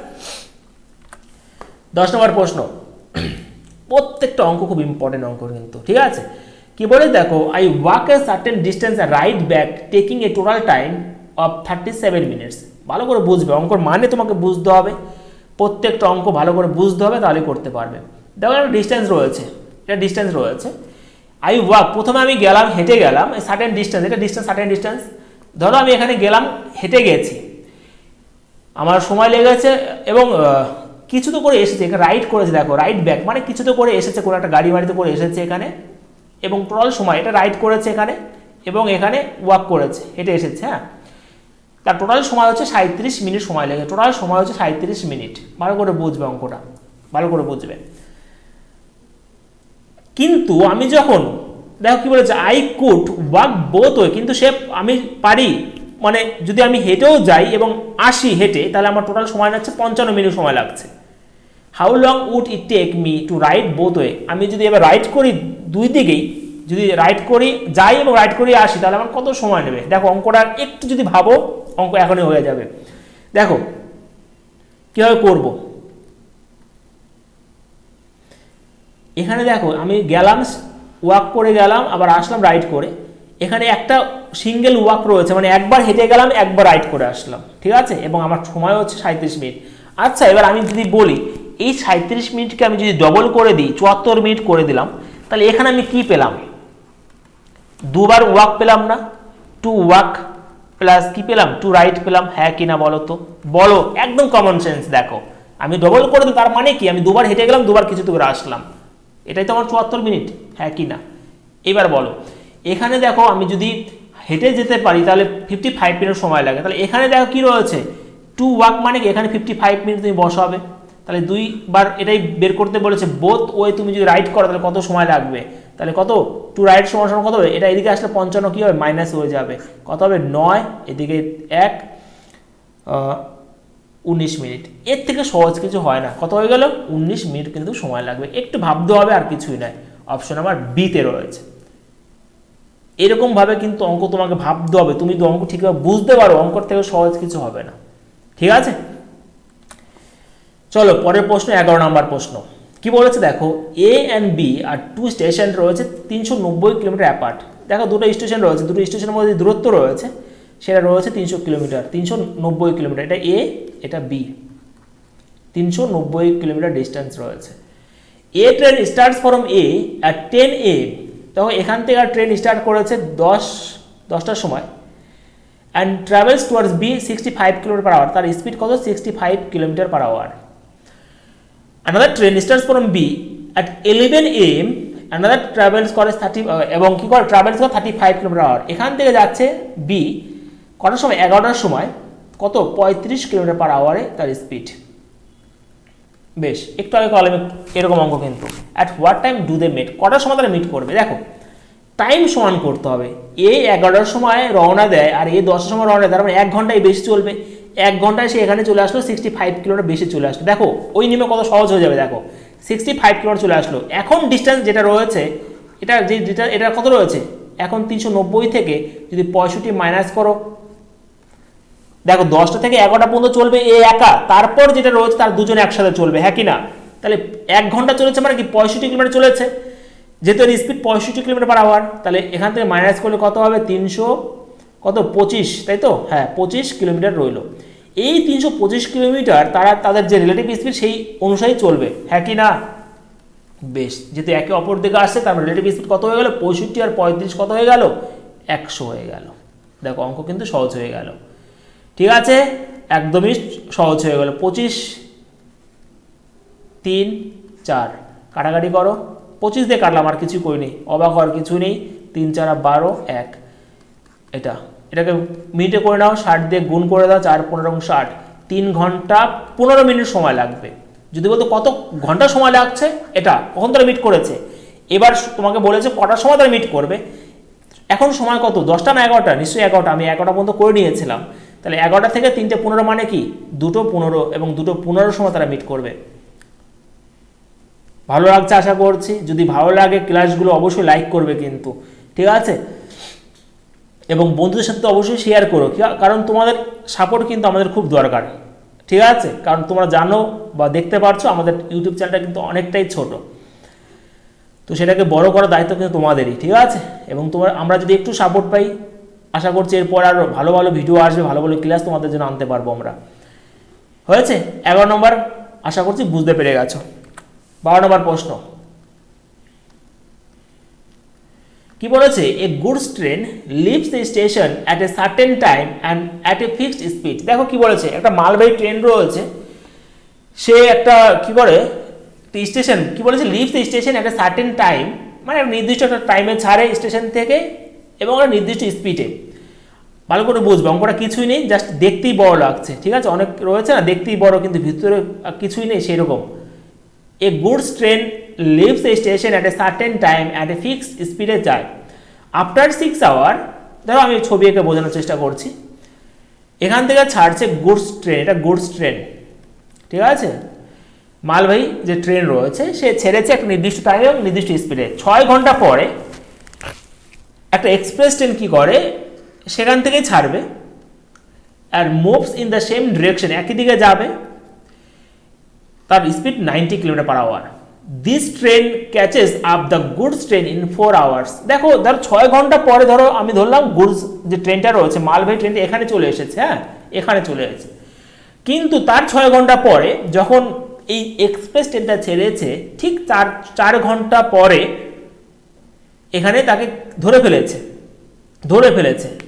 10 নম্বর প্রশ্ন, প্রত্যেকটা অঙ্ক খুব ইম্পর্টেন্ট অঙ্ক কিন্তু, ঠিক আছে। কি বলে দেখো, I walk a certain distance right back taking a total time of 37 minutes. ভালো করে বুঝবে, অঙ্কর মানে তোমাকে বুঝতে হবে, প্রত্যেকটা অঙ্ক ভালো করে বুঝতে হবে, তাহলে করতে পারবে। দেখো একটা ডিস্টেন্স রয়েছে, এটা ডিস্টেন্স রয়েছে। আই ওয়াক, প্রথমে আমি গেলাম, হেঁটে গেলাম সার্টেন ডিস্টেন্স, এটা ডিস্টেন্স সার্টেন ডিস্টেন্স। ধরো আমি এখানে গেলাম, হেঁটে গেছি, আমার সময় লেগেছে, এবং কিছু তো করে এসেছে, এখানে রাইট করেছে, দেখো রাইট ব্যাক মানে কিছু তো করে এসেছে, কোনো একটা গাড়ি বাড়িতে করে এসেছে এখানে, এবং টোটাল সময় এটা রাইট করেছে এখানে, এবং এখানে ওয়াক করেছে, হেঁটে এসেছে, হ্যাঁ। তার টোটাল সময় হচ্ছে 37 মিনিট সময় লেগেছে, টোটাল সময় হচ্ছে 37 মিনিট। ভালো করে বুঝবে অঙ্কটা, ভালো করে বুঝবে। কিন্তু আমি যখন, দেখো কি বলেছে, I could walk both way, কিন্তু সে আমি পারি, মানে যদি আমি হেঁটেও যাই এবং আসি হেঁটে, তাহলে আমার টোটাল সময় লাগছে 55 মিনিট সময় লাগছে। How long would it take me to ride both way, আমি যদি এবার রাইড করি দুই দিকেই, যদি রাইড করি যাই এবং রাইড করি আসি, তাহলে আমার কত সময় নেবে। দেখো অঙ্কটা একটু যদি ভাবো, অঙ্ক এখনই হয়ে যাবে। দেখো কীভাবে করব, এখানে দেখো আমি গেলাম, ওয়াক করে গেলাম, আবার আসলাম রাইড করে, এখানে একটা সিঙ্গেল ওয়াক রয়েছে, মানে একবার হেঁটে গেলাম, একবার রাইড করে আসলাম, ঠিক আছে, এবং আমার সময় হচ্ছে 37 মিনিট। আচ্ছা এবার আমি যদি বলি এই 37 মিনিটকে আমি যদি ডবল করে দিই, 74 মিনিট করে দিলাম, তাহলে এখানে আমি কি পেলাম, দুবার ওয়াক পেলাম না, 2 ওয়াক প্লাস কি পেলাম, 2 রাইড পেলাম, হ্যাঁ কি না বলো তো, বলো, একদম কমন সেন্স। দেখো আমি ডবল করে দিই, তার মানে কি, আমি দুবার হেঁটে গেলাম, দুবার কিছু করে আসলাম, এটাই তো আমার 74 মিনিট, হ্যাঁ কি না। এবার বলো, এখানে দেখো আমি যদি হেঁটে যেতে পারি তাহলে 55 মিনিট সময় লাগে, তাহলে এখানে দেখো কি রয়েছে, 2 ওয়াক মানে কি, এখানে 55 মিনিট তুমি বসাবে, তাহলে 2 বার এটাই বের করতে বলেছে। বোথ ওয়ে তুমি যদি রাইড করো তাহলে কত সময় লাগবে, তাহলে কত, 2 রাইড সমান কত হবে, এটা এদিকে আসলে 55 কি হবে, মাইনাস হয়ে যাবে, কত হবে 9, এদিকে 1, 19 মিনিট। এর থেকে সহজ কিছু হয় না। কত হয়ে গেল? 19 মিনিট কিন্তু সময় লাগবে, একটু ভাবতে হবে, আর কিছুই নয়। অপশন নাম্বার বিতে রয়েছে। এরকমভাবে কিন্তু অঙ্ক তোমাকে ভাবতে হবে, তুমি যদি অঙ্ক ঠিকভাবে বুঝতে পারো অঙ্কর থেকে সহজ কিছু হবে না। ঠিক আছে, চলো পরের প্রশ্ন, 11 নম্বর প্রশ্ন। কি বলেছে দেখো, A and B are two station রয়েছে 390 কিলোমিটার অ্যাপার্ট। দেখো দুটো স্টেশন রয়েছে, দুটো স্টেশনের মধ্যে দূরত্ব রয়েছে সেটা রয়েছে 300 কিলোমিটার, 390 কিলোমিটার। এটা এ, এটা বি, 390 কিলোমিটার ডিস্টেন্স রয়েছে। A train starts from A at 10 AM। দেখো এখান থেকে আর ট্রেন স্টার্ট করেছে 10টার সময়, and travels towards B 65 kilometre per hour. তার স্পিড কত? 65 kilometre per hour. Another train starts from B at 11 AM. Another travels করে 30 এবং কি করে ট্রাভেলস করে 35 কিলোমিটার আওয়ার। এখান থেকে যাচ্ছে বি কটার সময়? 11টার সময়। কত? 35 কিলোমিটার পার আওয়ারে তার স্পিড। বেশ, একটু আগে কলমে এরকম অঙ্ক কিন্তু। At what time do they meet? কটার সময় তারা মিট করবে? দেখো টাইম সমান করতে হবে। এ 11টার সময় রওনা দেয় আর এ 10টার সময় রওনা দেয়, তার মানে 1 ঘন্টায় বেশি চলবে। 1 ঘন্টায় সে এখানে চলে আসলো, 65 কিলোমিটার বেশি চলে আসলো। দেখো ওই নিয়মে কত সহজ হয়ে যাবে। দেখো 65 কিলোমিটার চলে আসলো। এখন ডিস্টেন্স যেটা রয়েছে, এটা কত রয়েছে এখন? 390 থেকে যদি 65 মাইনাস করো, দেখো 10টা থেকে 11টা পর্যন্ত চলবে এ একা, তারপর যেটা রয়েছে তার দুজনে একসাথে চলবে, হ্যাঁ কি না? তাহলে 1 ঘন্টা চলেছে মানে কি 65 কিলোমিটার চলেছে, যেহেতু এর স্পিড 65 কিলোমিটার পার আওয়ার। তাহলে এখান থেকে মাইনাস করলে কত হবে? 300 কত 25, তাই তো? হ্যাঁ 25 কিলোমিটার রইল। এই 325 কিলোমিটার তাদের যে রিলেটিভ স্পিড সেই অনুসারে চলবে, হ্যাঁ কি না? বেশ, যেহেতু একে অপর দিকে আসছে তার রিলেটিভ স্পিড কত হয়ে গেল? 65 আর 35 কত হয়ে গেল? 100 হয়ে গেল। দেখো অঙ্ক কিন্তু সহজ হয়ে গেল। ঠিক আছে, একদমই সহজ হয়ে গেল। 25 3 4 কাটাকাটি করো, 25 দিয়ে কাটলাম, আর কিছু করিনি, অবাক হওয়ার কিছু নেই। 3 4 12 1, এটাকে মিনিটে করে নাও, 60 দিয়ে গুণ করে দাও, 4 15 60, 3 ঘন্টা 15 মিনিট সময় লাগবে। যদি বলতো কত ঘন্টা সময় লাগছে, এটা কখন তারা মিট করেছে, এবার তোমাকে বলেছে কটার সময় তারা মিট করবে। এখন সময় কত? 10টা না 11টা? নিশ্চয়ই 11টা, আমি 11টা পর্যন্ত করে নিয়েছিলাম। তাহলে 11টা থেকে 3টে 15 মানে কি 2টো 15, এবং 2টো 15 সময় তারা মিট করবে। ভালো লাগছে আশা করছি। যদি ভালো লাগে ক্লাসগুলো অবশ্যই লাইক করবে কিন্তু, ঠিক আছে? এবং বন্ধুদের সাথে অবশ্যই শেয়ার করো, কারণ তোমাদের সাপোর্ট কিন্তু আমাদের খুব দরকার। ঠিক আছে, কারণ তোমরা জানো বা দেখতে পারছো আমাদের ইউটিউব চ্যানেলটা কিন্তু অনেকটাই ছোট, তো সেটাকে বড় করার দায়িত্ব কিন্তু তোমাদেরই। ঠিক আছে, এবং আমরা যদি একটু সাপোর্ট পাই, আশা করছি এরপর আর ভালো ভালো ভিডিও আসবে, ভালো ভালো ক্লাস তোমাদের জন্য আনতে পারবো আমরা। হয়েছে 11 নম্বর, আশা করছি বুঝতে পেরে গেছো। 12 নম্বর প্রশ্ন কি বলেছে? A goods train leaves the station at a certain time and at a fixed speed. দেখো কি বলেছে, একটা মালবাহী ট্রেন রয়েছে, সে একটা কি করে স্টেশন, কি বলেছে? Leaves the station at a certain time, মানে নির্দিষ্ট একটা টাইমে ছাড়ে স্টেশন থেকে এবং একটা নির্দিষ্ট স্পিডে। ভালো করে বুঝবে, অঙ্কটা কিছুই নেই, জাস্ট দেখতেই বড় লাগছে। ঠিক আছে, অনেক রয়েছে না দেখতেই বড় কিন্তু ভিতরে কিছুই নেই সেরকম। A goods train leaves the station at a certain time at a fixed স্পিডে যায়। আফটার 6 আওয়ার, ধরো আমি ছবি এঁকে বোঝানোর চেষ্টা করছি, এখান থেকে ছাড়ছে গুডস ট্রেন, এটা গুডস ট্রেন, ঠিক আছে? মালবাহী যে ট্রেন রয়েছে সে ছেড়েছে একটা নির্দিষ্ট টাইমে এবং নির্দিষ্ট স্পিডে। 6 ঘন্টা পরে একটা এক্সপ্রেস ট্রেন কি করে, সেখান থেকেই ছাড়বে আর moves in the same direction, একই দিকে যাবে, তার speed 90 kilometre per hour. This train catches up the goods train in 4 hours. দেখো ধরো 6 ঘন্টা পরে, ধরো আমি ধরলাম গুডস যে ট্রেনটা রয়েছে, মালবাহী ট্রেনটা এখানে চলে এসেছে, হ্যাঁ এখানে চলে এসেছে, কিন্তু তার 6 ঘন্টা পরে যখন এই এক্সপ্রেস ট্রেনটা ছেড়েছে, ঠিক 4 ঘন্টা পরে এখানে তাকে ধরে ফেলেছে,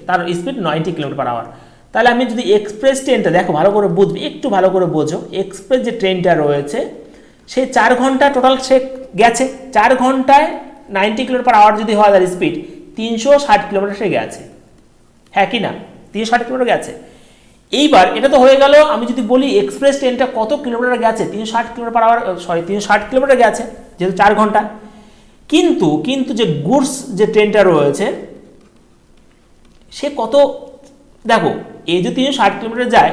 তার স্পিড 90 কিলোমিটার পার আওয়ার। তাহলে আমি যদি এক্সপ্রেস ট্রেনটা, দেখো ভালো করে বুঝবে, একটু ভালো করে বোঝো, এক্সপ্রেস যে ট্রেনটা রয়েছে সে 4 ঘন্টা টোটাল সে গেছে, 4 ঘন্টায় 90 কিলোমিটার পার আওয়ার যদি হয় তার স্পিড, 360 কিলোমিটার সে গেছে, হ্যাঁ কি না? 360 কিলোমিটার গেছে। এইবার এটা তো হয়ে গেল, আমি যদি বলি এক্সপ্রেস ট্রেনটা কত কিলোমিটার গেছে, 360 কিলোমিটার পার আওয়ার, 360 কিলোমিটার গেছে যেহেতু 4 ঘন্টা। কিন্তু যে গুডস যে ট্রেনটা রয়েছে সে কত, দেখো এই যে 360 কিলোমিটার যায়,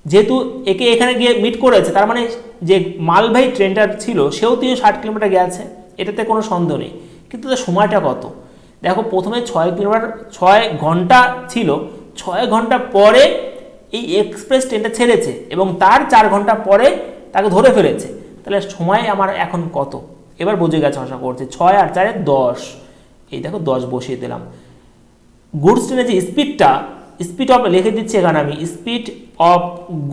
যেহেতু একে এখানে গিয়ে মিট করেছে, তার মানে যে মালবাহী ট্রেনটা ছিল সেও 60 কিলোমিটার গেছে, এটাতে কোনো সন্দেহ নেই। কিন্তু তার সময়টা কত দেখো, প্রথমে 6 ঘন্টা ছিল, 6 ঘন্টা পরে এই এক্সপ্রেস ট্রেনটা ছেড়েছে এবং তার 4 ঘন্টা পরে তাকে ধরে ফেলেছে। তাহলে সময় আমার এখন কত, এবার বুঝে গেছে আশা করছি। 6 আর 4 10, এই দেখো 10 বসিয়ে দিলাম। গুডস ট্রেনের যে স্পিড অফ লিখে দিচ্ছি এখানে আমি, স্পিড অফ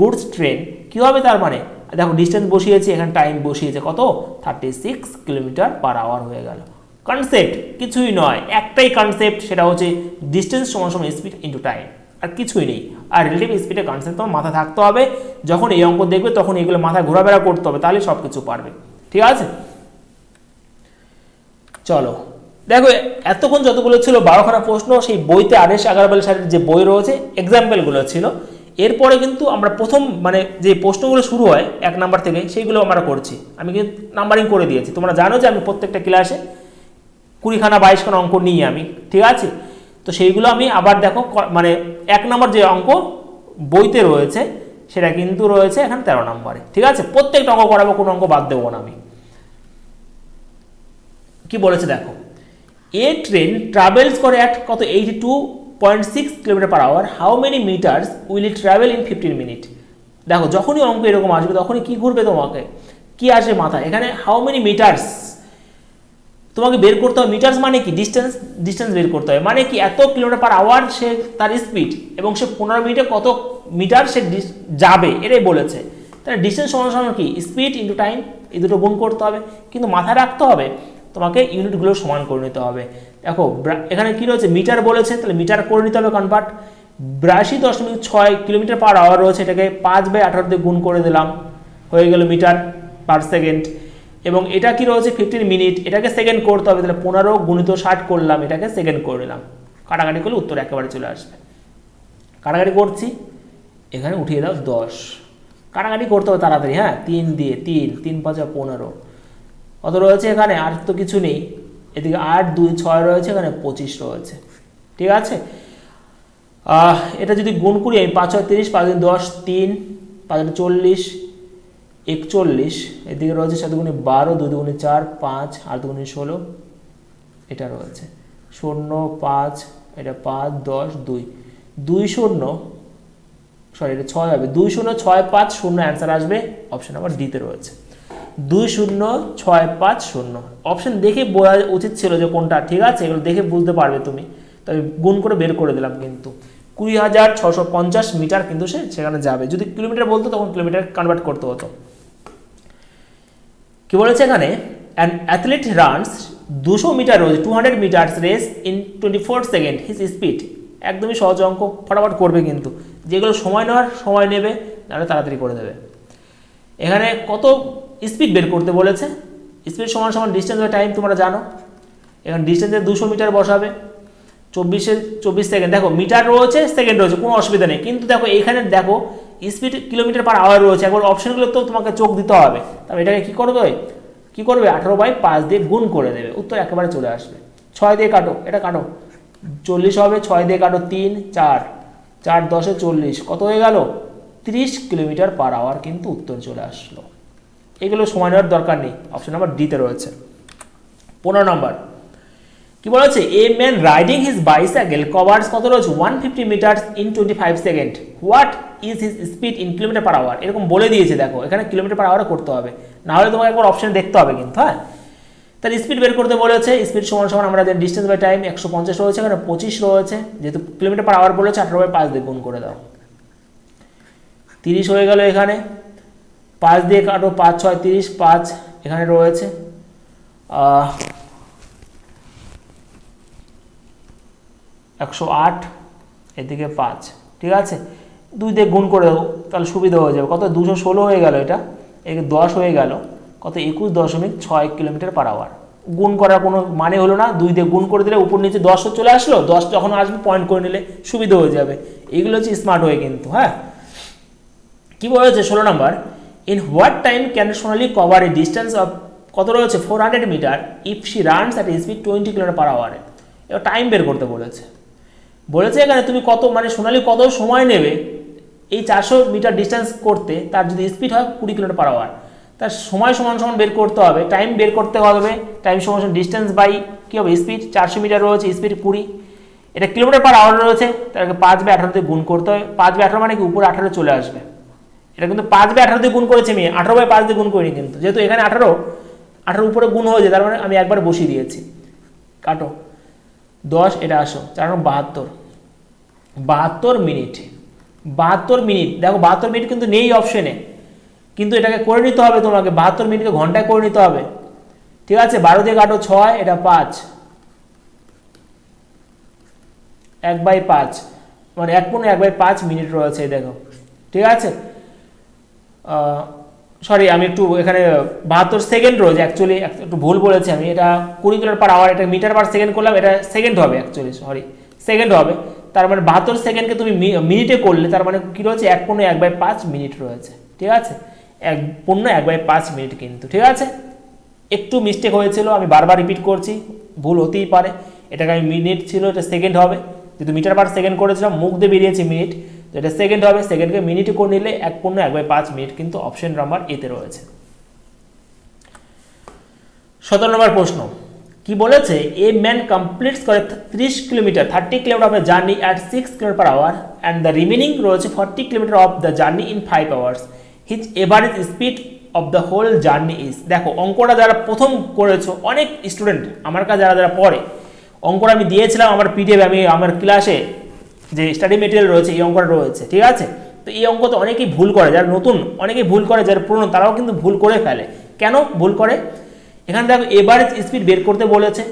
গুডস ট্রেন কী হবে, তার মানে দেখো ডিস্টেন্স বসিয়েছি, এখানে টাইম বসিয়েছে কত, 36 কিলোমিটার পার আওয়ার হয়ে গেল। কনসেপ্ট কিছুই নয়, একটাই কনসেপ্ট, সেটা হচ্ছে ডিস্টেন্স সমান সমান স্পিড ইন্টু টাইম, আর কিছুই নেই। আর রিলেটিভ স্পিডের কনসেপ্ট তোমার মাথা থাকতে হবে, যখন এই অঙ্ক দেখবে তখন এগুলো মাথায় ঘোরাফেরা করতে হবে, তাহলে সব কিছু পারবে। ঠিক আছে, চলো দেখো এতক্ষণ যতগুলো ছিল 12খানা প্রশ্ন, সেই বইতে আদেশ আগারওয়াল স্যারের যে বই রয়েছে এক্সাম্পলগুলো ছিল। এরপরে কিন্তু আমরা প্রথম মানে যে প্রশ্নগুলো শুরু হয় 1 নাম্বার থেকে, সেইগুলো আমরা করছি। আমি কিন্তু নাম্বারিং করে দিয়েছি, তোমরা জানো যে আমি প্রত্যেকটা ক্লাসে 20খানা 22খানা অঙ্ক নিই আমি, ঠিক আছে। তো সেইগুলো আমি আবার দেখো মানে 1 নম্বর যে অঙ্ক বইতে রয়েছে সেটা কিন্তু রয়েছে এখানে 13 নম্বরে, ঠিক আছে। প্রত্যেকটা অঙ্ক করাবো, কোনো অঙ্ক বাদ দেবো না আমি। কি বলেছে দেখো, এ ট্রেন ট্রাভেলস করে অ্যাট কত 82.6 kilometre per hour, how many metres will it travel in 15 minute. দেখো যখনই অঙ্ক এরকম আসবে তখনই কি ঘুরবে, তোমাকে কি আসে মাথায়, এখানে হাউ মেনি মিটার্স তোমাকে বের করতে হবে। মিটার্স মানে কি, ডিস্টেন্স বের করতে হবে, মানে কি এত কিলোমিটার পার আওয়ার সে তার স্পিড, এবং সে 15 মিনিটে কত মিটার সে যাবে, এটাই বলেছে। তাহলে ডিস্টেন্স সমান সমান কি, স্পিড ইন্টু টাইম, এই দুটো গুণ করতে হবে। কিন্তু মাথায় রাখতে হবে তোমাকে ইউনিটগুলো সমান করে নিতে হবে। দেখো এখানে কি রয়েছে, মিটার বলেছে, তাহলে মিটার করে নিতে হবে কনভার্ট। 82.6 কিলোমিটার পার আওয়ার রয়েছে, এটাকে 5/18 দিয়ে গুণ করে দিলাম, হয়ে গেল মিটার পার সেকেন্ড। এবং এটা কি রয়েছে 15 মিনিট, এটাকে সেকেন্ড করতে হবে, তাহলে 15 গুণিত 60 করলাম, এটাকে সেকেন্ড করে নিলাম। কাটাকাটি করলে উত্তর একেবারে চলে আসবে। কাটাকাটি করছি, এখানে উঠিয়ে দাও 10, কাটাকাটি করতে হবে তাড়াতাড়ি, হ্যাঁ 3 দিয়ে 3 5 15 কত রয়েছে এখানে, আর তো কিছু নেই, এদিকে 8 2 6 রয়েছে, এখানে 25 রয়েছে, ঠিক আছে। এটা যদি গুণ করি আমি, 5 6 30, 5 10 3 5 40 41, এদিকে রয়েছে 7 গুণে 12, 2 দুগুণে 4 5, আর 2 গুণে 16, এটা রয়েছে 0 5, এটা 5 10 2 2 0, সরি এটা 6 হবে, 2 0 6 5 0, অ্যান্সার আসবে অপশন নাম্বার ডিতে রয়েছে 2 0 6 5 0। অপশন দেখে বোঝা উচিত ছিল যে কোনটা, ঠিক আছে, এগুলো দেখে বুঝতে পারবে তুমি। তবে গুণ করে বের করে দিলাম, কিন্তু 20,650 মিটার কিন্তু সেখানে যাবে। যদি কিলোমিটার বলতো তখন কিলোমিটার কনভার্ট করতে হতো। কি বলেছে এখানে, অ্যান অ্যাথলিট রানস 200 মিটার রয়েছে, 200 metres race in 24 second, his speed. একদমই সহজ অঙ্ক, ফটাফট করবে, কিন্তু যেগুলো সময় নেওয়ার সময় নেবে, তাহলে তাড়াতাড়ি করে দেবে। এখানে কত স্পিড বের করতে বলেছে, স্পিড সমান সমান ডিস্টেন্স বাই টাইম, তোমরা জানো। এখানে ডিস্টেন্সে 200 মিটার বসাবে, 24 সেকেন্ড, দেখো মিটার রয়েছে সেকেন্ড রয়েছে, কোনো অসুবিধা নেই। কিন্তু দেখো এখানে দেখো স্পিড কিলোমিটার পার আওয়ার রয়েছে, একবার অপশনগুলো তো তোমাকে চোখ দিতে হবে। তবে এটাকে কি করবে 18/5 দিয়ে গুণ করে দেবে, উত্তর একেবারে চলে আসবে। 6 দিয়ে কাটো, এটা কাটো, 40 হবে, 6 দিয়ে কাটো 3 4 4 10 40, কত হয়ে গেল 30 কিলোমিটার পার আওয়ার, কিন্তু উত্তর চলে আসলো। এগুলো সময় নেওয়ার দরকার নেই, অপশন নাম্বার ডিতে রয়েছে। 15 নম্বর কি বলেছে, a man riding his bicycle covers কত রয়েছে 150 metre in 25 second, what is his speed in kilometre per hour. এরকম বলে দিয়েছে, দেখো এখানে কিলোমিটার পার আওয়ারে করতে হবে, না হলে তোমাকে একবার অপশন দেখতে হবে কিন্তু, হ্যাঁ। তাহলে স্পিড বের করতে বলেছে, স্পিড সমান সমান আমরা ডিস্টেন্স বাই টাইম 150 রয়েছে, এখানে 25 রয়েছে, যেহেতু কিলোমিটার পার আওয়ার বলেছে 18/5 দিয়ে গুণ করে দাও, 30 হয়ে গেল। এখানে 5 দিয়ে কাটো, 5 6 30, 5 এখানে রয়েছে 108, এদিকে 5, ঠিক আছে। 2 দিয়ে গুণ করে দেবো, তাহলে সুবিধা হয়ে যাবে, কত 216 হয়ে গেল, এটা এদিকে 10 হয়ে গেল, কত 21.6 কিলোমিটার পার আওয়ার। গুণ করার কোনো মানে হলো না, 2 দিয়ে গুণ করে দিলে উপর নিচে 10 চলে আসলো, 10 যখন আসবে পয়েন্ট করে নিলে সুবিধা হয়ে যাবে। এইগুলো হচ্ছে স্মার্ট হয়ে কিন্তু, হ্যাঁ। কি বলেছে 16 number, in what time can Sonali cover a distance of কত রয়েছে 400 metre if she runs at speed 20 kilometre per আওয়ারে। এবার টাইম বের করতে বলেছে এখানে তুমি কত, মানে সোনালি কত সময় নেবে এই 400 মিটার ডিস্টেন্স করতে তার যদি স্পিড হয় 20 কিলোমিটার পার আওয়ার, তার সময় সমান সমান বের করতে হবে, টাইম বের করতে হবে, টাইম সমান সমান ডিস্টেন্স বাই কী হবে স্পিড, 400 মিটার রয়েছে স্পিড 20, এটা কিলোমিটার পার আওয়ার রয়েছে, তাকে 5/18 দিয়ে গুণ করতে হবে। 5/18 মানে কি উপরে 18 চলে আসবে, এটা কিন্তু 5/18 দিয়ে গুণ করেছি আমি, 18/5 দিয়ে গুণ করিনি কিন্তু, যেহেতু এখানে 18 উপরে গুণ হয়েছে তার মানে আমি একবার বসিয়ে দিয়েছি। কাটো 10, এটা আসো 4 72 মিনিট, 72 মিনিট। দেখো 72 মিনিট কিন্তু নেই অপশনে, কিন্তু এটাকে করে নিতে হবে তোমাকে, 72 মিনিটকে ঘন্টায় করে নিতে হবে। ঠিক আছে, 12 দিয়ে কাটো 6, এটা 5, 1/5 মানে 1/5 মিনিট রয়েছে দেখো। ঠিক আছে, সরি আমি একটু এখানে 72 সেকেন্ড রয়েছে, অ্যাকচুয়ালি একটু ভুল বলেছি আমি, এটা 20 কিলোমিটার পার আওয়ার, এটা মিটার পার সেকেন্ড করলাম, এটা সেকেন্ড হবে অ্যাকচুয়ালি, সরি সেকেন্ড হবে। তার মানে 72 সেকেন্ডকে তুমি মিনিটে করলে তার মানে কী রয়েছে 1/5 মিনিট রয়েছে। ঠিক আছে, 1/5 মিনিট কিন্তু। ঠিক আছে, একটু মিস্টেক হয়েছিল, আমি বারবার রিপিট করছি, ভুল হতেই পারে, এটাকে আমি মিনিট ছিল, এটা সেকেন্ড হবে, যেহেতু মিটার পার সেকেন্ড করেছিলাম মুখ দিয়ে বেরিয়েছে মিনিট, তো এটা সেকেন্ড হবে, সেকেন্ডকে মিনিটে করে নিলে 1/5 মিনিট কিন্তু অপশন নাম্বার এতে রয়েছে। 17 নম্বর প্রশ্ন কি বলেছে, এ ম্যান কমপ্লিটস করে 30 kilometre 30 kilometre of the journey at 6 kilometre per hour and the remaining রয়েছে 40 kilometre of the journey in 5 hours, his average speed of the whole journey is. দেখো অঙ্কটা যারা প্রথম করেছো, অনেক স্টুডেন্ট আমার কাছে যারা পড়ে, অঙ্কটা আমি দিয়েছিলাম আমার পিডিএফ, আমি আমার ক্লাসে যে স্টাডি মেটেরিয়াল রয়েছে এই অঙ্কটা রয়েছে। ঠিক আছে, তো এই অঙ্ক তো অনেকেই ভুল করে, যারা নতুন অনেকেই ভুল করে, যারা পুরনো তারাও কিন্তু ভুল করে ফেলে। কেন ভুল করে, এখানে দেখো এভারেজ স্পিড বের করতে বলেছে,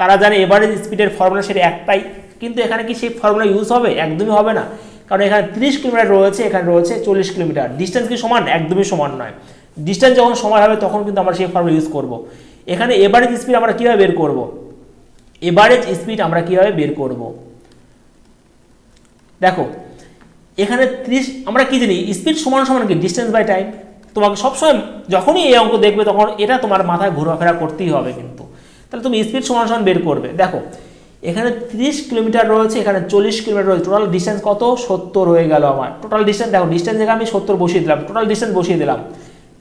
তারা জানে এভারেজ স্পিডের ফর্মুলা সেটা একটাই, কিন্তু এখানে কি সেই ফর্মুলা ইউজ হবে, একদমই হবে না, কারণ এখানে 30 কিলোমিটার রয়েছে, এখানে রয়েছে 40 কিলোমিটার, ডিস্টেন্স কি সমান, একদমই সমান নয়। ডিস্টেন্স যখন সমান হবে তখন কিন্তু আমরা সেই ফর্মুলা ইউজ করব। এখানে এভারেজ স্পিড আমরা কীভাবে বের করব, এভারেজ স্পিড আমরা কীভাবে বের করব, দেখো এখানে 30, আমরা কি জানি স্পিড সমান সমান কি ডিস্টেন্স বাই টাইম। তোমাকে সবসময় যখনই এই অঙ্ক দেখবে তখন এটা তোমার মাথায় ঘোরাফেরা করতেই হবে কিন্তু, তাহলে তুমি স্পিড সমান সমান বের করবে। দেখো এখানে 30 কিলোমিটার রয়েছে, এখানে 40 কিলোমিটার রয়েছে, টোটাল ডিস্টেন্স কত 70 হয়ে গেল আমার টোটাল ডিস্টেন্স। দেখো ডিস্টেন্স জায়গায় আমি 70 বসিয়ে দিলাম, টোটাল ডিস্টেন্স বসিয়ে দিলাম,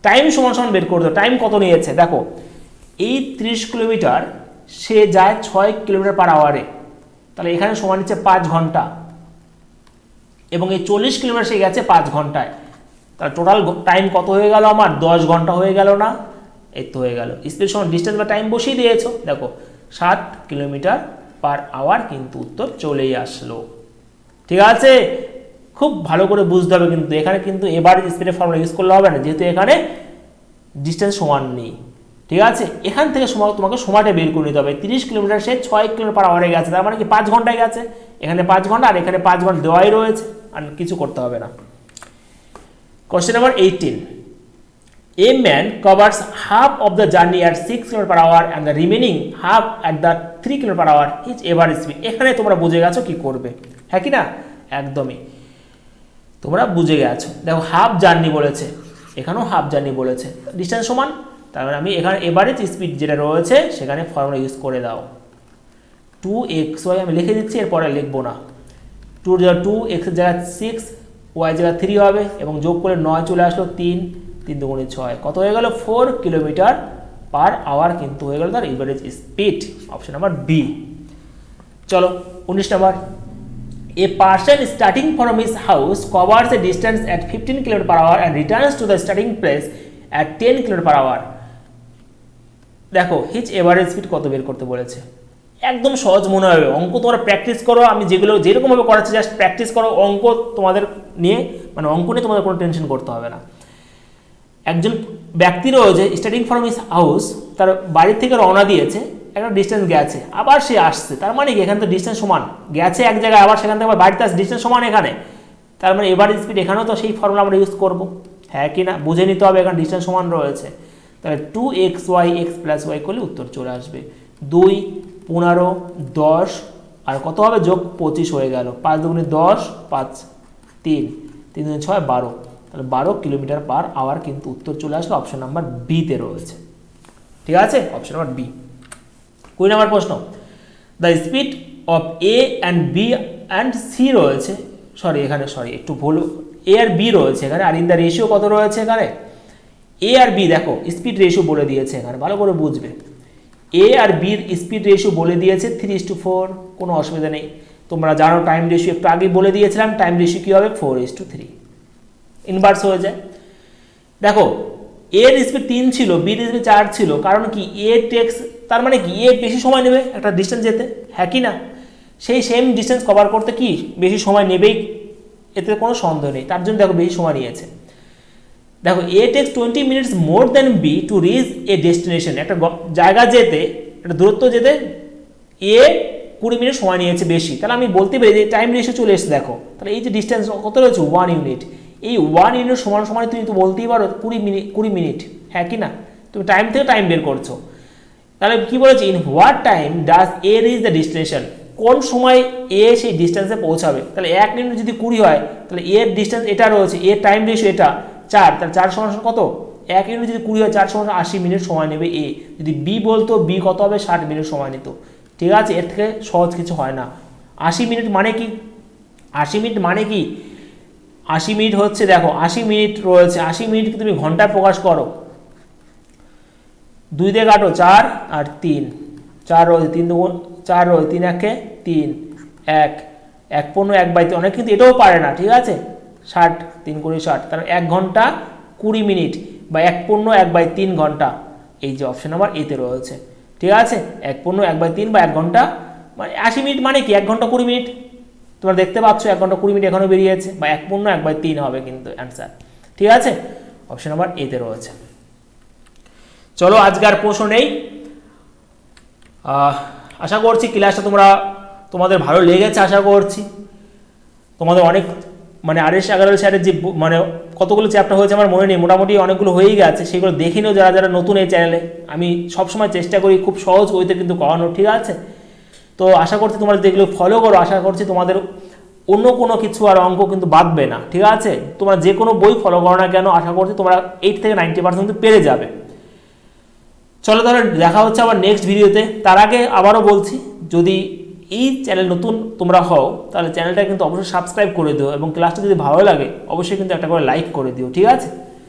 টাইম সমান সমান বের করতে, টাইম কত নিয়েছে দেখো, এই 30 কিলোমিটার সে যায় 6 কিলোমিটার পার আওয়ারে, তাহলে এখানে সমান নিচ্ছে 5 ঘন্টা, এবং এই 40 কিলোমিটার সে গেছে 5 ঘন্টায়, তাহলে টোটাল টাইম কত হয়ে গেল আমার 10 ঘন্টা হয়ে গেল না, এই তো হয়ে গেল। স্পিড সমান ডিস্টেন্স বা টাইম বসিয়ে দিয়েছো, দেখো 7 কিলোমিটার পার আওয়ার কিন্তু উত্তর চলেই আসলো। ঠিক আছে, খুব ভালো করে বুঝতে হবে কিন্তু, এখানে কিন্তু এভারেজ স্পিডের ফর্মুলা ইউজ করলে হবে না, যেহেতু এখানে ডিস্টেন্স সমান নেই। ঠিক আছে, এখান থেকে তোমাকে সময়টা বের করে নিতে হবে। 30 কিলোমিটার সে 6 কিলোমিটার পার আওয়ারে গেছে, তার মানে কি 5 ঘন্টায় গেছে, এখানে 5 ঘন্টা আর এখানে 5 ঘন্টা দেওয়াই রয়েছে, আর কিছু করতে হবে না। Question number 18, a man covers half of the journey at 6 km per hour and the remaining half at the 3 km per hour, his average speed। এখানে তোমরা বুঝে গেছো কি করবে, হ্যাঁ কি না, একদমই তোমরা বুঝে গেছো। দেখো হাফ জার্নি বলেছে, এখানেও হাফ জার্নি বলেছে, ডিস্টেন্স সমান, তার মানে আমি এখানে এভারেজ স্পিড যেটা রয়েছে সেখানে ফর্মুলা ইউজ করে দাও। 2xy আমি লিখে দিচ্ছি, এরপরে লিখবো না, 2 জায়গা 2, x এর জায়গায় 6, y জায়গা 3 হবে, এবং যোগ করে 9 চলে আসলো, 3 দুগুণে 6, কত হয়ে গেল 4 কিলোমিটার পার আওয়ার কিন্তু হয়ে গেল তার average speed, option number B. চলো 19 number, a person starting from his house covers a distance at 15 km per hour and returns to the starting place at 10 km per hour। দেখো his average speed কত বের করতে বলেছে, একদম সহজ মনে হবে, অঙ্ক তোমরা প্র্যাকটিস করো, আমি যেগুলো যেরকমভাবে করাচ্ছি জাস্ট প্র্যাকটিস করো, অঙ্ক তোমাদের নিয়ে মানে অঙ্ক নিয়ে তোমাদের কোনো টেনশন করতে হবে না। একজন ব্যক্তি রয়েছে স্টার্টিং ফ্রম হিজ হাউস, তার বাড়ি থেকে রওনা দিয়েছে, একটা ডিস্টেন্স গেছে, আবার সে আসছে, তার মানে কি এখানে তো ডিস্টেন্স সমান, গেছে এক জায়গায় আবার সেখান থেকে আবার বাড়িতে আসছে, ডিস্টেন্স সমান এখানে, তার মানে এভারেজ স্পিড এখানেও তো সেই ফর্মুলা আমরা ইউজ করব, হ্যাঁ কি না, বুঝে নিতে হবে, এখানে ডিস্টেন্স সমান রয়েছে, তাহলে 2xy x + y করলে উত্তর চলে আসবে। 2 15 10 আর কত হবে যোগ 25 হয়ে গেল, 5 দুগুণে 10, 5 3 3 দুগুণে 6 12, তাহলে 12 কিলোমিটার পার আওয়ার কিন্তু উত্তর চলে আসলো, অপশন নাম্বার বি তে রয়েছে। ঠিক আছে, অপশন নাম্বার বি। 20 নম্বর প্রশ্ন, the speed of A and B and C রয়েছে একটু ভুল, এ আর বি রয়েছে এখানে, আর ইন দ্য রেশিও কত রয়েছে এখানে, এ আর বি দেখো স্পিড রেশিও বলে দিয়েছে এখানে, ভালো করে বুঝবে, এ আর বির স্পিড রেশিও বলে দিয়েছে 3:4, কোনো অসুবিধা নেই। তোমরা জানো টাইম রেশিও একটু আগে বলে দিয়েছিলাম, টাইম রেশিও কী হবে 4:3, ইনভার্স হয়ে যায়। দেখো এর স্পিড 3 ছিল, বির স্পিড 4 ছিল, কারণ কি এ টেক্স, তার মানে কি এ বেশি সময় নেবে একটা ডিস্টেন্স যেতে, হ্যাঁ কি না, সেই সেম ডিস্টেন্স কভার করতে কি বেশি সময় নেবেই, এতে কোনো সন্দেহ নেই, তার জন্য দেখো বেশি সময় নিয়েছে। দেখো A takes 20 minutes more than B to reach a destination, একটা জায়গা যেতে, একটা দূরত্ব যেতে এ 20 মিনিট সময় নিয়েছে বেশি, তাহলে আমি বলতে পারি যে টাইম রেশিও চলে এসেছে। দেখো তাহলে এই যে ডিস্টেন্স কত রয়েছে 1 ইউনিট, এই 1 ইউনিট সমান সমান তুমি তো বলতেই পারো 20 মিনিট, হ্যাঁ কি না, তুমি টাইম থেকে টাইম বের করছো। তাহলে কি বলেছে, in what time does a reach the destination, কোন সময় এ সেই ডিস্টেন্সে পৌঁছাবে। তাহলে 1 ইউনিট যদি 20 হয়, তাহলে এর ডিস্টেন্স এটা রয়েছে, এর টাইম রেশিও এটা 4, তাহলে 4 সমান কত, 1 ইউনিট যদি 20 হয় 4 সমান 80 মিনিট সময় নেবে এ। যদি বি বলতো, বি কত হবে 60 মিনিট সময় নিত। ঠিক আছে, এর থেকে সহজ কিছু হয় না। 80 মিনিট মানে কি, 80 মিনিট মানে কি, 80 মিনিট হচ্ছে, দেখো 80 মিনিট রয়েছে, 80 মিনিটকে তুমি ঘন্টায় প্রকাশ করো, 2 দিয়ে কাটো 4 আর 3, 4 রয়েছে, 3 2 4 রয়েছে, 3 1 3, 1 1 15 1/3, অনেক কিন্তু এটাও পারে না, ঠিক আছে, 60 3 × 60, তাহলে 1 ঘন্টা 20 মিনিট বা 1 15 1/3 ঘন্টা, এই যে অপশন নাম্বার এতে রয়েছে। ঠিক আছে, 1 15 1/3 বা 1 ঘন্টা, মানে 80 মিনিট মানে কি 1 ঘন্টা 20 মিনিট, তোমরা দেখতে পাচ্ছ 1 ঘন্টা 20 মিনিট এখনো বেরিয়েছে, বা 1 15 1/3 হবে কিন্তু অ্যান্সার। ঠিক আছে, অপশন নাম্বার এতে রয়েছে। চলো আজকে আর প্রশ্ন নেই, আশা করছি ক্লাসটা তোমাদের ভালো লেগেছে, আশা করছি তোমাদের অনেক মানে RS 11 স্যারের যে মানে কতগুলো চ্যাপ্টার হয়েছে আমার মনে নেই, মোটামুটি অনেকগুলো হয়েই গেছে, সেগুলো দেখে নিও যারা যারা নতুন এই চ্যানেলে। আমি সবসময় চেষ্টা করি খুব সহজ ওইতে কিন্তু করানোর, ঠিক আছে। তো আশা করছি তোমরা যেগুলো ফলো করো, আশা করছি তোমাদের অন্য কোনো কিছু আর অঙ্ক কিন্তু বাদবে না, ঠিক আছে। তোমরা যে কোনো বই ফলো করো না কেন, আশা করছি তোমরা 8 থেকে 90% কিন্তু পেরে যাবে। চলো তাহলে দেখা হচ্ছে আবার নেক্সট ভিডিওতে। তার আগে আবারও বলছি, যদি এই চ্যানেল নতুন তোমরা হও, তাহলে চ্যানেলটা কিন্তু অবশ্যই সাবস্ক্রাইব করে দিও, এবং ক্লাসটা যদি ভালো লাগে অবশ্যই কিন্তু একটা করে লাইক করে দিও, ঠিক আছে।